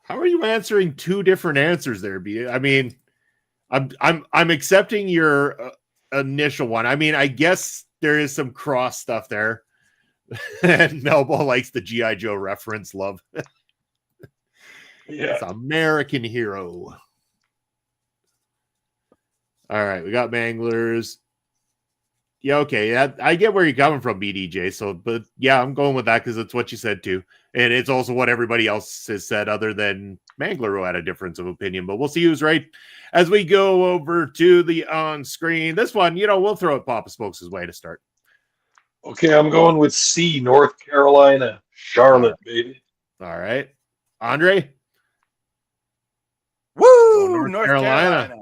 How are you answering two different answers there, B? I mean, I'm accepting your initial one. I mean, I guess there is some cross stuff there. And Melbo likes the G.I. Joe reference. Love. Yeah. It's American Hero. All right, we got Manglers. Yeah, okay. Yeah, I get where you're coming from, BDJ. So, but yeah, I'm going with that because it's what you said too. And it's also what everybody else has said other than Mangler, who had a difference of opinion. But we'll see who's right as we go over to the on-screen. This one, we'll throw it Papa Smokes' way to start. Okay, I'm going with C, North Carolina. Charlotte, baby. All right. Andre? Woo! North Carolina.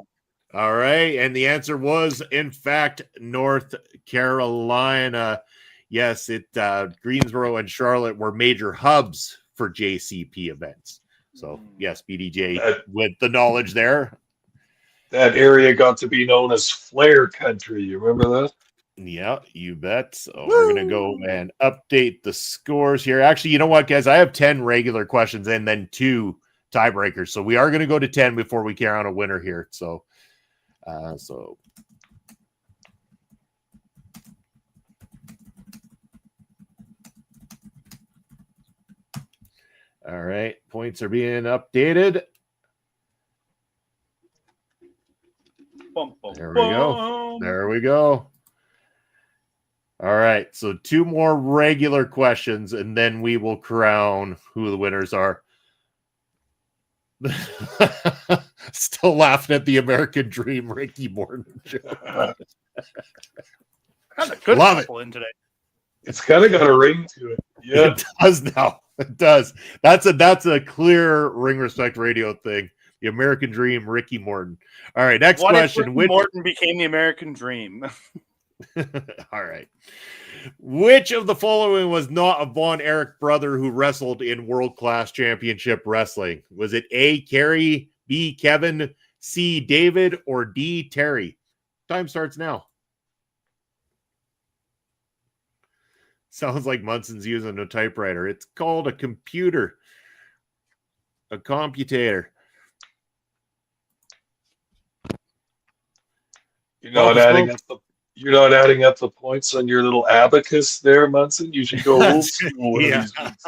All right. And the answer was, in fact, North Carolina. Yes, Greensboro and Charlotte were major hubs for JCP events. So, yes, BDJ with the knowledge there. That area got to be known as Flair Country. You remember that? Yeah, you bet. So we're going to go and update the scores here. Actually, you know what, guys? I have 10 regular questions and then 2 tiebreakers. So we are going to go to 10 before we carry on a winner here. So, all right. Points are being updated. There we go. All right. So 2 more regular questions, and then we will crown who the winners are. Still laughing at the American Dream Ricky Morton joke. Kind of good. Love it. In today. It's kind of got a ring to it. Yeah, it does now. It does. That's a clear Ring Respect Radio thing. The American Dream, Ricky Morton. All right, next question. Which Morton became the American Dream? All right. Which of the following was not a Von Erich brother who wrestled in World Class Championship Wrestling? Was it A, Kerry, B, Kevin, C, David, or D, Terry? Time starts now. Sounds like Munson's using a typewriter. It's called a computer. A computator. You're not adding up the points on your little abacus there, Munson. You should go old school one of these weeks.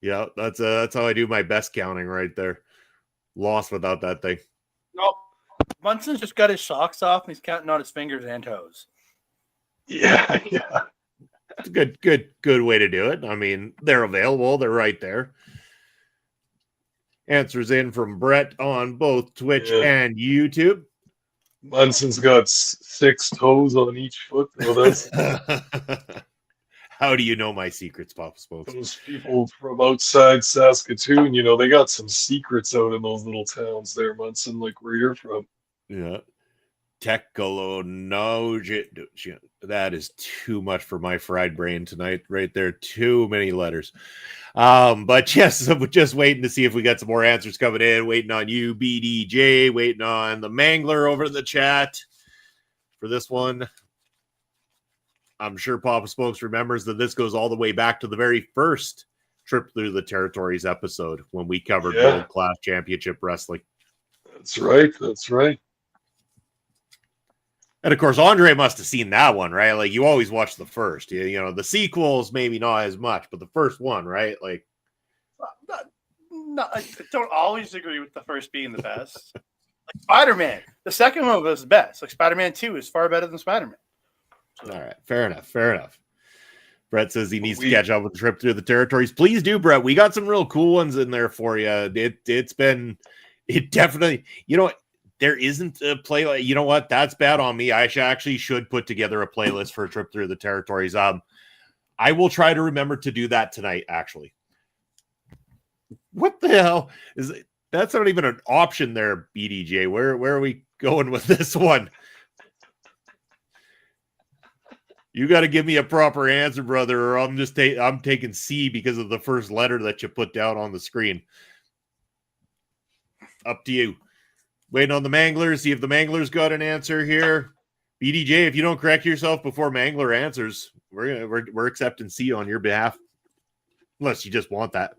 Yeah, that's how I do my best counting right there. Lost without that thing. No, Munson's just got his socks off and he's counting on his fingers and toes. Yeah. It's a good way to do it. I mean, they're available. They're right there. Answers in from Brett on both Twitch and YouTube. Munson's got 6 toes on each foot. Well, that's how do you know my secrets, Papa Smokes? Those people from outside Saskatoon, they got some secrets out in those little towns there, Munson, like where you're from. Yeah. Technology. That is too much for my fried brain tonight, right there. Too many letters. But yes, I'm just waiting to see if we got some more answers coming in. Waiting on you, BDJ. Waiting on the Mangler over in the chat for this one. I'm sure Papa Smokes remembers that this goes all the way back to the very first Trip Through the Territories episode when we covered World Class Championship Wrestling. That's right. And of course, Andre must have seen that one, right? Like you always watch the first, the sequels, maybe not as much, but the first one, right? Like, No, I don't always agree with the first being the best. Like Spider-Man. The second one was the best. Like Spider-Man 2 is far better than Spider-Man. All right, fair enough. Brett says he needs to catch up with the trip through the territories. Please do, Brett. We got some real cool ones in there for you. It definitely, there isn't a play. You know what? That's bad on me. I actually should put together a playlist for a trip through the territories. I will try to remember to do that tonight, actually. What the hell is it? That's not even an option there, BDJ. Where are we going with this one? You got to give me a proper answer, brother, or I'm taking C because of the first letter that you put down on the screen. Up to you. Waiting on the Manglers. See if the Manglers got an answer here. BDJ, if you don't correct yourself before Mangler answers, we're accepting C on your behalf, unless you just want that.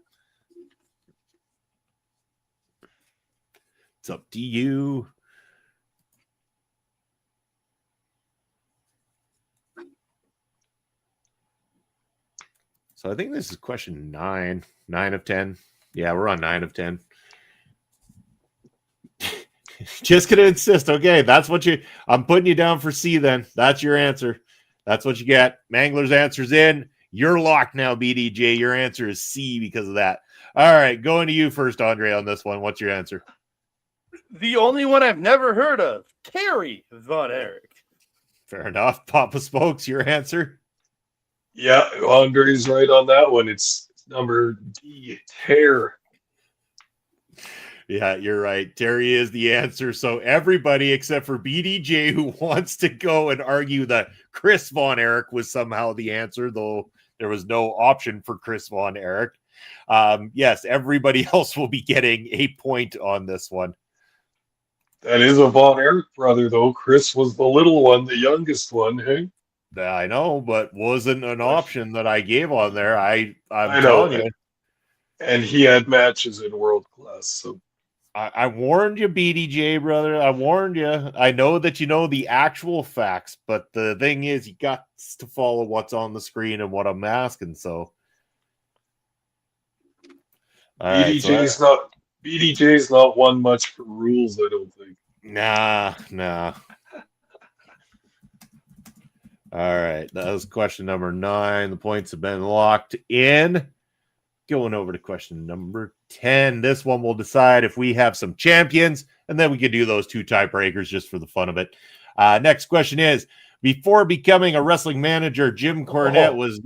It's up to you. So I think this is question 9 of 10. Yeah, we're on 9 of 10. Just gonna insist. Okay, that's what I'm putting you down for C then. That's your answer. That's what you get. Mangler's answer's in. You're locked now, BDJ. Your answer is C because of that. All right, going to you first, Andre, on this one. What's your answer? The only one I've never heard of, Terry Von Erich. Fair enough. Papa Spokes, your answer? Yeah, Andre's right on that one. It's number D, Tear. Yeah, you're right. Terry is the answer. So everybody except for BDJ who wants to go and argue that Chris Von Erich was somehow the answer, though there was no option for Chris Von Erich. Yes, everybody else will be getting a point on this one. That is a Von Erich brother, though. Chris was the little one, the youngest one, hey? I know, but wasn't an option that I gave on there. I'm telling you. And he had matches in world class, so I warned you, BDJ, brother. I warned you. I know that you know the actual facts, but the thing is, you got to follow what's on the screen and what I'm asking. So, BDJ's not one much for rules, I don't think. Nah. All right, that was question number 9. The points have been locked in. Going over to question number 10. This one will decide if we have some champions, and then we can do those 2 tiebreakers just for the fun of it. Next question is, before becoming a wrestling manager, Jim Cornette was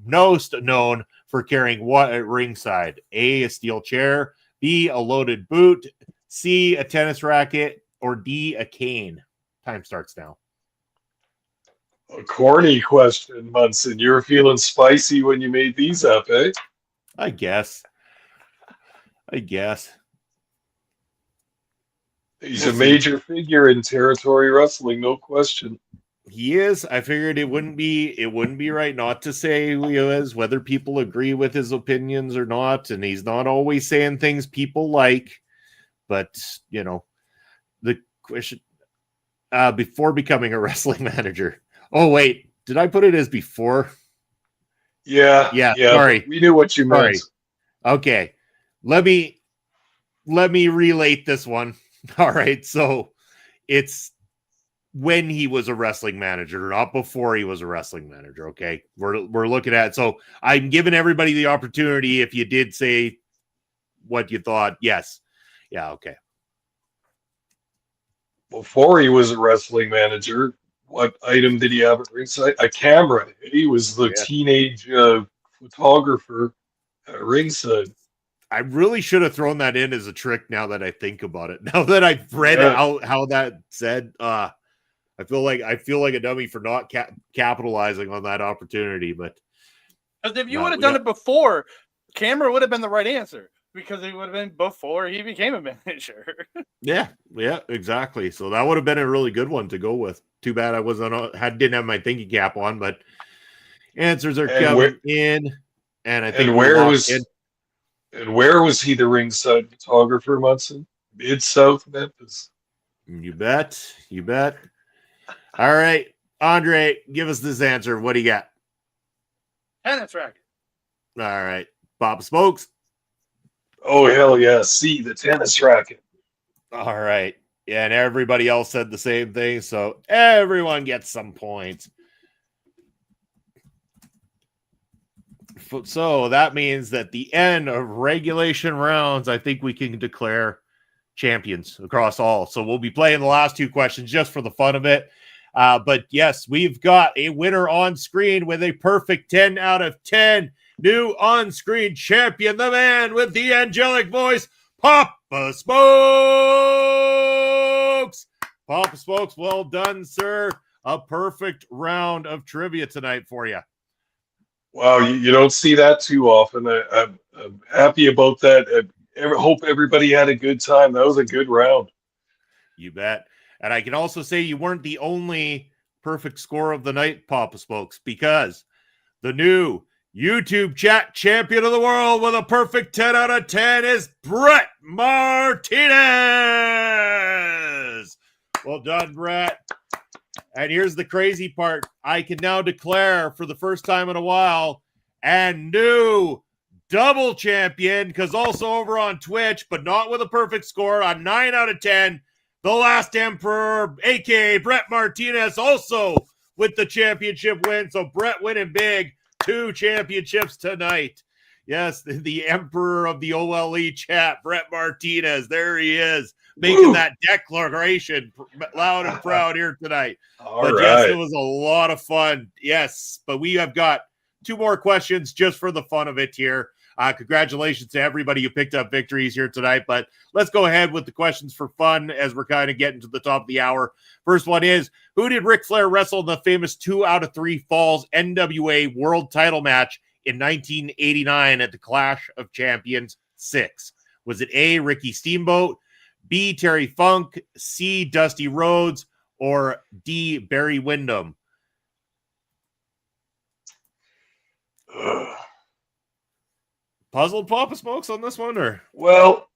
most known for carrying what at ringside? A steel chair, B, a loaded boot, C, a tennis racket, or D, a cane? Time starts now. A corny question, Munson. You were feeling spicy when you made these up, eh? I guess. He's a major figure in territory wrestling, no question. He is. I figured it wouldn't be right not to say who he is, whether people agree with his opinions or not. And he's not always saying things people like. But, the question, before becoming a wrestling manager. Oh, wait. Did I put it as before? Yeah. Sorry. We knew what you meant. Okay. Let me relate this one. All right. So it's when he was a wrestling manager, not before he was a wrestling manager. Okay. We're looking at it. So I'm giving everybody the opportunity. If you did say what you thought, yes. Yeah. Okay. Before he was a wrestling manager, what item did he have at ringside? A camera. He was the teenage photographer at ringside. I really should have thrown that in as a trick now that I think about it. Now that I've read how that said, I feel like a dummy for not capitalizing on that opportunity. But if you would have done it before, camera would have been the right answer because it would have been before he became a manager. Yeah, exactly. So that would have been a really good one to go with. Too bad I didn't have my thinking cap on, but answers are coming in. And I think where was he the ringside photographer, Munson? Mid-South Memphis. You bet. All right, Andre, give us this answer. What do you got? Tennis racket. All right, Papa Spokes. Oh, hell yeah. C, the tennis racket. All right. Yeah, and everybody else said the same thing, so everyone gets some points. So that means that the end of regulation rounds, I think we can declare champions across all. So we'll be playing the last two questions just for the fun of it. But yes, we've got a winner on screen with a perfect 10 out of 10. New on-screen champion, the man with the angelic voice, Papa Smokes. Papa Smokes, well done, sir. A perfect round of trivia tonight for you. Wow, you don't see that too often. I'm happy about that. I hope everybody had a good time. That was a good round. You bet. And I can also say you weren't the only perfect score of the night, Papa Smokes, because the new YouTube chat champion of the world with a perfect 10 out of 10 is Brett Martinez. Well done, Brett. And here's the crazy part. I can now declare for the first time in a while and new double champion, because also over on Twitch, but not with a perfect score, on 9 out of 10, the Last Emperor, a.k.a. Brett Martinez, also with the championship win. So Brett winning big. 2 championships tonight. Yes, the Emperor of the OLE chat, Brett Martinez. There he is, making that declaration loud and proud here tonight. All right. Yes, it was a lot of fun. Yes, but we have got 2 more questions just for the fun of it here. Congratulations to everybody who picked up victories here tonight. But let's go ahead with the questions for fun as we're kind of getting to the top of the hour. First one is, who did Ric Flair wrestle in the famous 2 out of 3 Falls NWA World Title match in 1989 at the Clash of Champions 6? Was it A, Ricky Steamboat, B, Terry Funk, C, Dusty Rhodes, or D, Barry Windham? Puzzled Papa Smokes on this one, or? Well,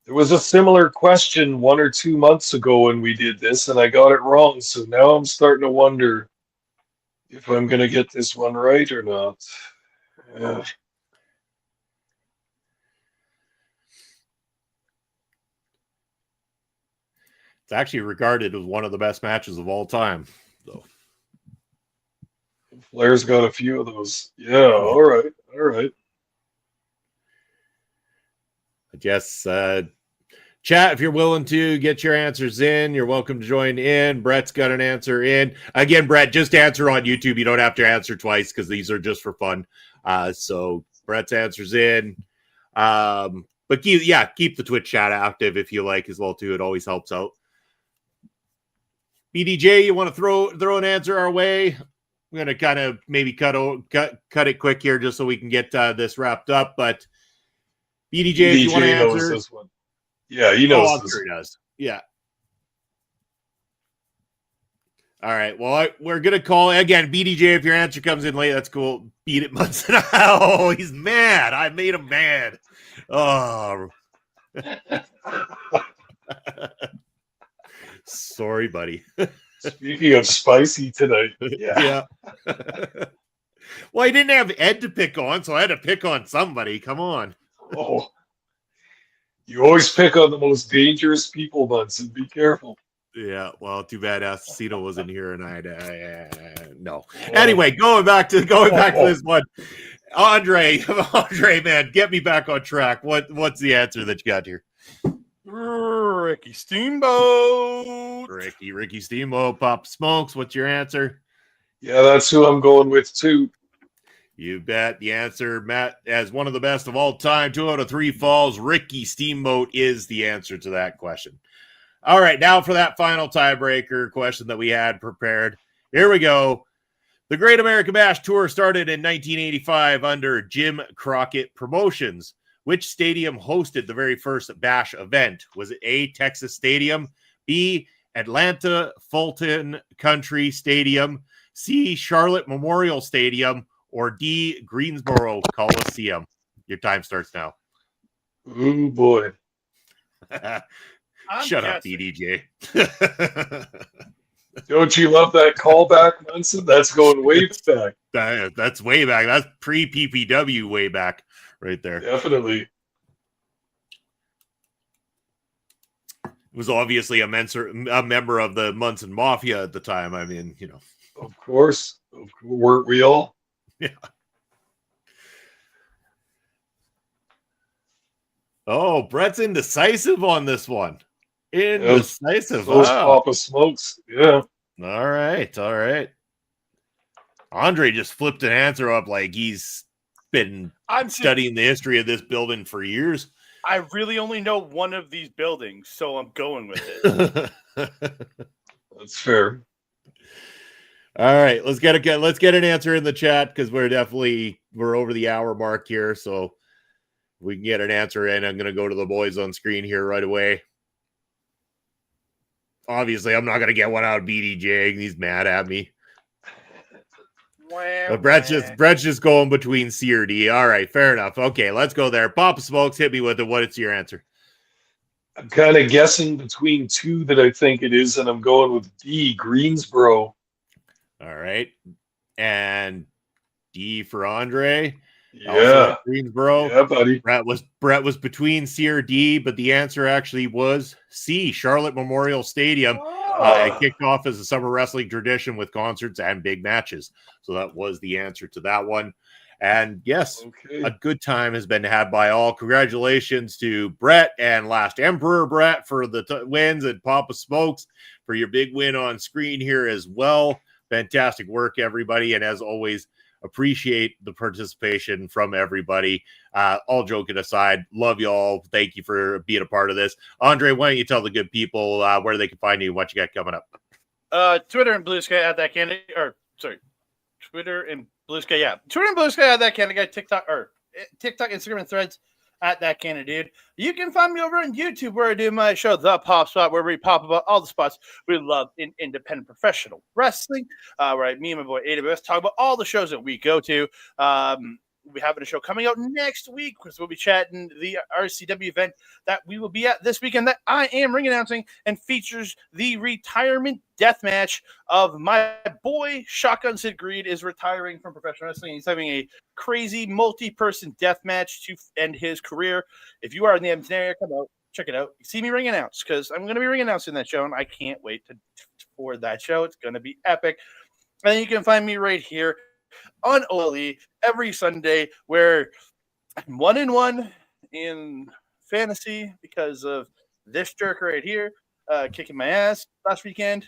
there was a similar question 1 or 2 months ago when we did this, and I got it wrong. So now I'm starting to wonder if I'm going to get this one right or not. It's actually regarded as one of the best matches of all time. So Flair's got a few of those. Yeah, all right. I guess, chat, if you're willing to get your answers in, you're welcome to join in. Brett's got an answer in. Again, Brett, just answer on YouTube. You don't have to answer twice because these are just for fun. So Brett's answers in. But keep the Twitch chat active if you like as well, too. It always helps out. BDJ, you want to throw an answer our way? I'm going to kind of maybe cut it quick here just so we can get this wrapped up. But BDJ, if you want to knows answer. This one. Yeah, he knows I'm sure he does. Yeah. All right. Well, we're going to call again. BDJ, if your answer comes in late, that's cool. Beat it, Munson. Oh, he's mad. I made him mad. Oh. Sorry, buddy. Speaking of spicy tonight. Yeah. Well, I didn't have Ed to pick on, so I had to pick on somebody. Come on. Oh. You always pick on the most dangerous people, Munson. Be careful. Yeah, well, too bad Cito wasn't here, and no. Anyway, going back to this one, Andre, man, get me back on track. What's the answer that you got here? Ricky Steamboat. Ricky Steamboat. Pop Smokes. What's your answer? Yeah, that's who I'm going with too. You bet. The answer, Matt, as one of the best of all time, 2 out of 3 falls. Ricky Steamboat is the answer to that question. All right, now for that final tiebreaker question that we had prepared. Here we go. The Great American Bash Tour started in 1985 under Jim Crockett Promotions. Which stadium hosted the very first Bash event? Was it A, Texas Stadium, B, Atlanta Fulton Country Stadium, C, Charlotte Memorial Stadium, or D, Greensboro Coliseum? Your time starts now. Oh, boy. Shut up, BDJ. Don't you love that callback, Munson? That's going way back. That's way back. That's pre-PPW way back right there. Definitely. Was obviously a member of the Munson Mafia at the time. I mean, Of course. Weren't we all? Yeah. Oh, Brett's indecisive on this one. Indecisive. Those Wow. Papa Smokes. Yeah. All right. Andre just flipped an answer up like he's been studying the history of this building for years. I really only know one of these buildings, so I'm going with it. That's fair. All right, let's get an answer in the chat because we're over the hour mark here, so if we can get an answer in. I'm going to go to the boys on screen here right away. Obviously, I'm not going to get one out of BDJ. He's mad at me. But Brett's just going between C or D. All right, fair enough. Okay, let's go there. Papa Smokes, hit me with it. What is your answer? I'm kind of guessing between two that I think it is, and I'm going with D, Greensboro. All right. And D for Andre. Yeah. Greensboro. Yeah, buddy. Brett was between C or D, but the answer actually was C, Charlotte Memorial Stadium. It kicked off as a summer wrestling tradition with concerts and big matches. So that was the answer to that one. And yes, a good time has been had by all. Congratulations to Brett and Last Emperor Brett for the wins, and Papa Smokes for your big win on screen here as well. Fantastic work, everybody. And as always, appreciate the participation from everybody. All joking aside, love you all. Thank you for being a part of this. Andre, why don't you tell the good people where they can find you and what you got coming up? Twitter and Blue Sky at that candidate, Twitter and Blue Sky, yeah. Twitter and Blue Sky at that candidate, TikTok, Instagram, and Threads at that candidate. You can find me over on YouTube where I do my show, The Pop Spot, where we pop about all the spots we love in independent professional wrestling. Where me and my boy AWS talk about all the shows that we go to. We'll be having a show coming out next week because we'll be chatting the RCW event that we will be at this weekend that I am ring announcing, and features the retirement death match of my boy Shotgun Sid Greed is retiring from professional wrestling. He's having a crazy multi-person death match to end his career. If you are in the Edmonton area, come out, check it out. See me ring announce because I'm going to be ring announcing that show, and I can't wait for that show. It's going to be epic. And you can find me right here on OLE every Sunday, where I'm 1-1 in fantasy because of this jerk right here kicking my ass last weekend.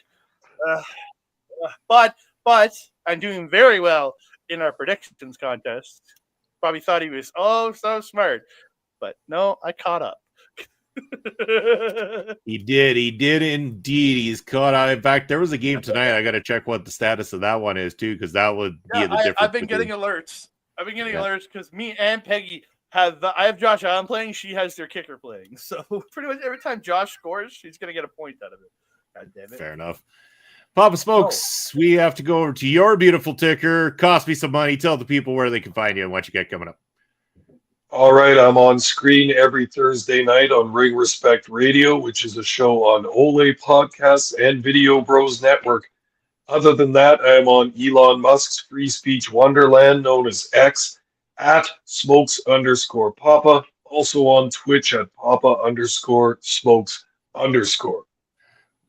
But I'm doing very well in our predictions contest. Probably thought he was so smart, but no, I caught up. He did indeed. He's caught out. In fact, there was a game tonight. I got to check what the status of that one is too, because that would be the difference. I've been getting alerts. Alerts because me and Peggy I have Josh Allen playing. She has their kicker playing. So pretty much every time Josh scores, she's gonna get a point out of it. God damn it. Fair enough. Papa Smokes, we have to go over to your beautiful ticker. Cost me some money. Tell the people where they can find you and what you got coming up. All right, I'm on screen every Thursday night on Ring Respect Radio, which is a show on Ole Podcasts and Video Bros Network. Other than that, I am on Elon Musk's free speech wonderland known as X at Smokes_Papa. Also on Twitch at Papa_Smokes_.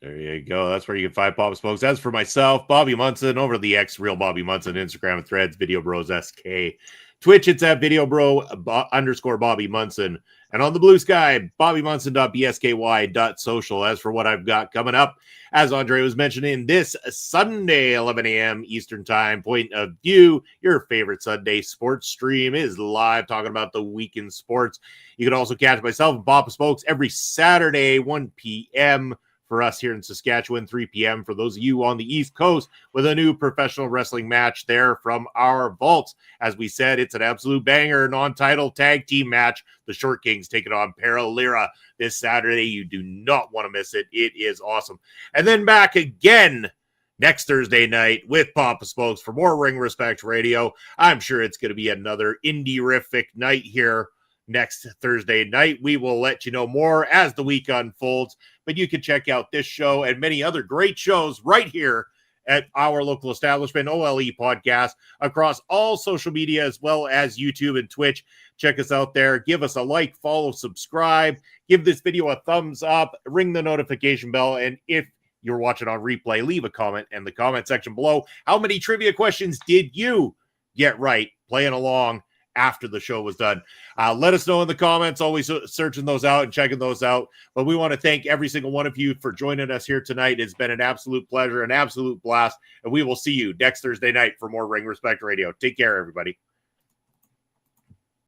There you go. That's where you can find Papa Smokes. As for myself, Bobby Munson, over the X Real Bobby Munson, Instagram and Threads, Video Bros SK. Twitch, it's at Video Bro _Bobby Munson. And on the Blue Sky, BobbyMunson.bsky.social. As for what I've got coming up, as Andre was mentioning, this Sunday, 11 a.m. Eastern Time, Point of View, your favorite Sunday sports stream is live, talking about the week in sports. You can also catch myself and Papa Smokes every Saturday, 1 p.m. for us here in Saskatchewan, 3 p.m. for those of you on the East Coast, with a new professional wrestling match there from our vaults. As we said, it's an absolute banger, non-title tag team match. The Short Kings taking on Paralira this Saturday. You do not want to miss it. It is awesome. And then back again next Thursday night with Papa Smokes for more Ring Respect Radio. I'm sure it's going to be another indie-rific night here next Thursday night. We will let you know more as the week unfolds, but you can check out this show and many other great shows right here at our local establishment, OLE Podcast, across all social media as well as YouTube and Twitch. Check us out there. Give us a like, follow, subscribe. Give this video a thumbs up. Ring the notification bell. And if you're watching on replay, leave a comment in the comment section below. How many trivia questions did you get right playing along after the show was done? Let us know in the comments. Always searching those out and checking those out. But we want to thank every single one of you for joining us here tonight. It's been an absolute pleasure, an absolute blast. And we will see you next Thursday night for more Ring Respect Radio. Take care, everybody.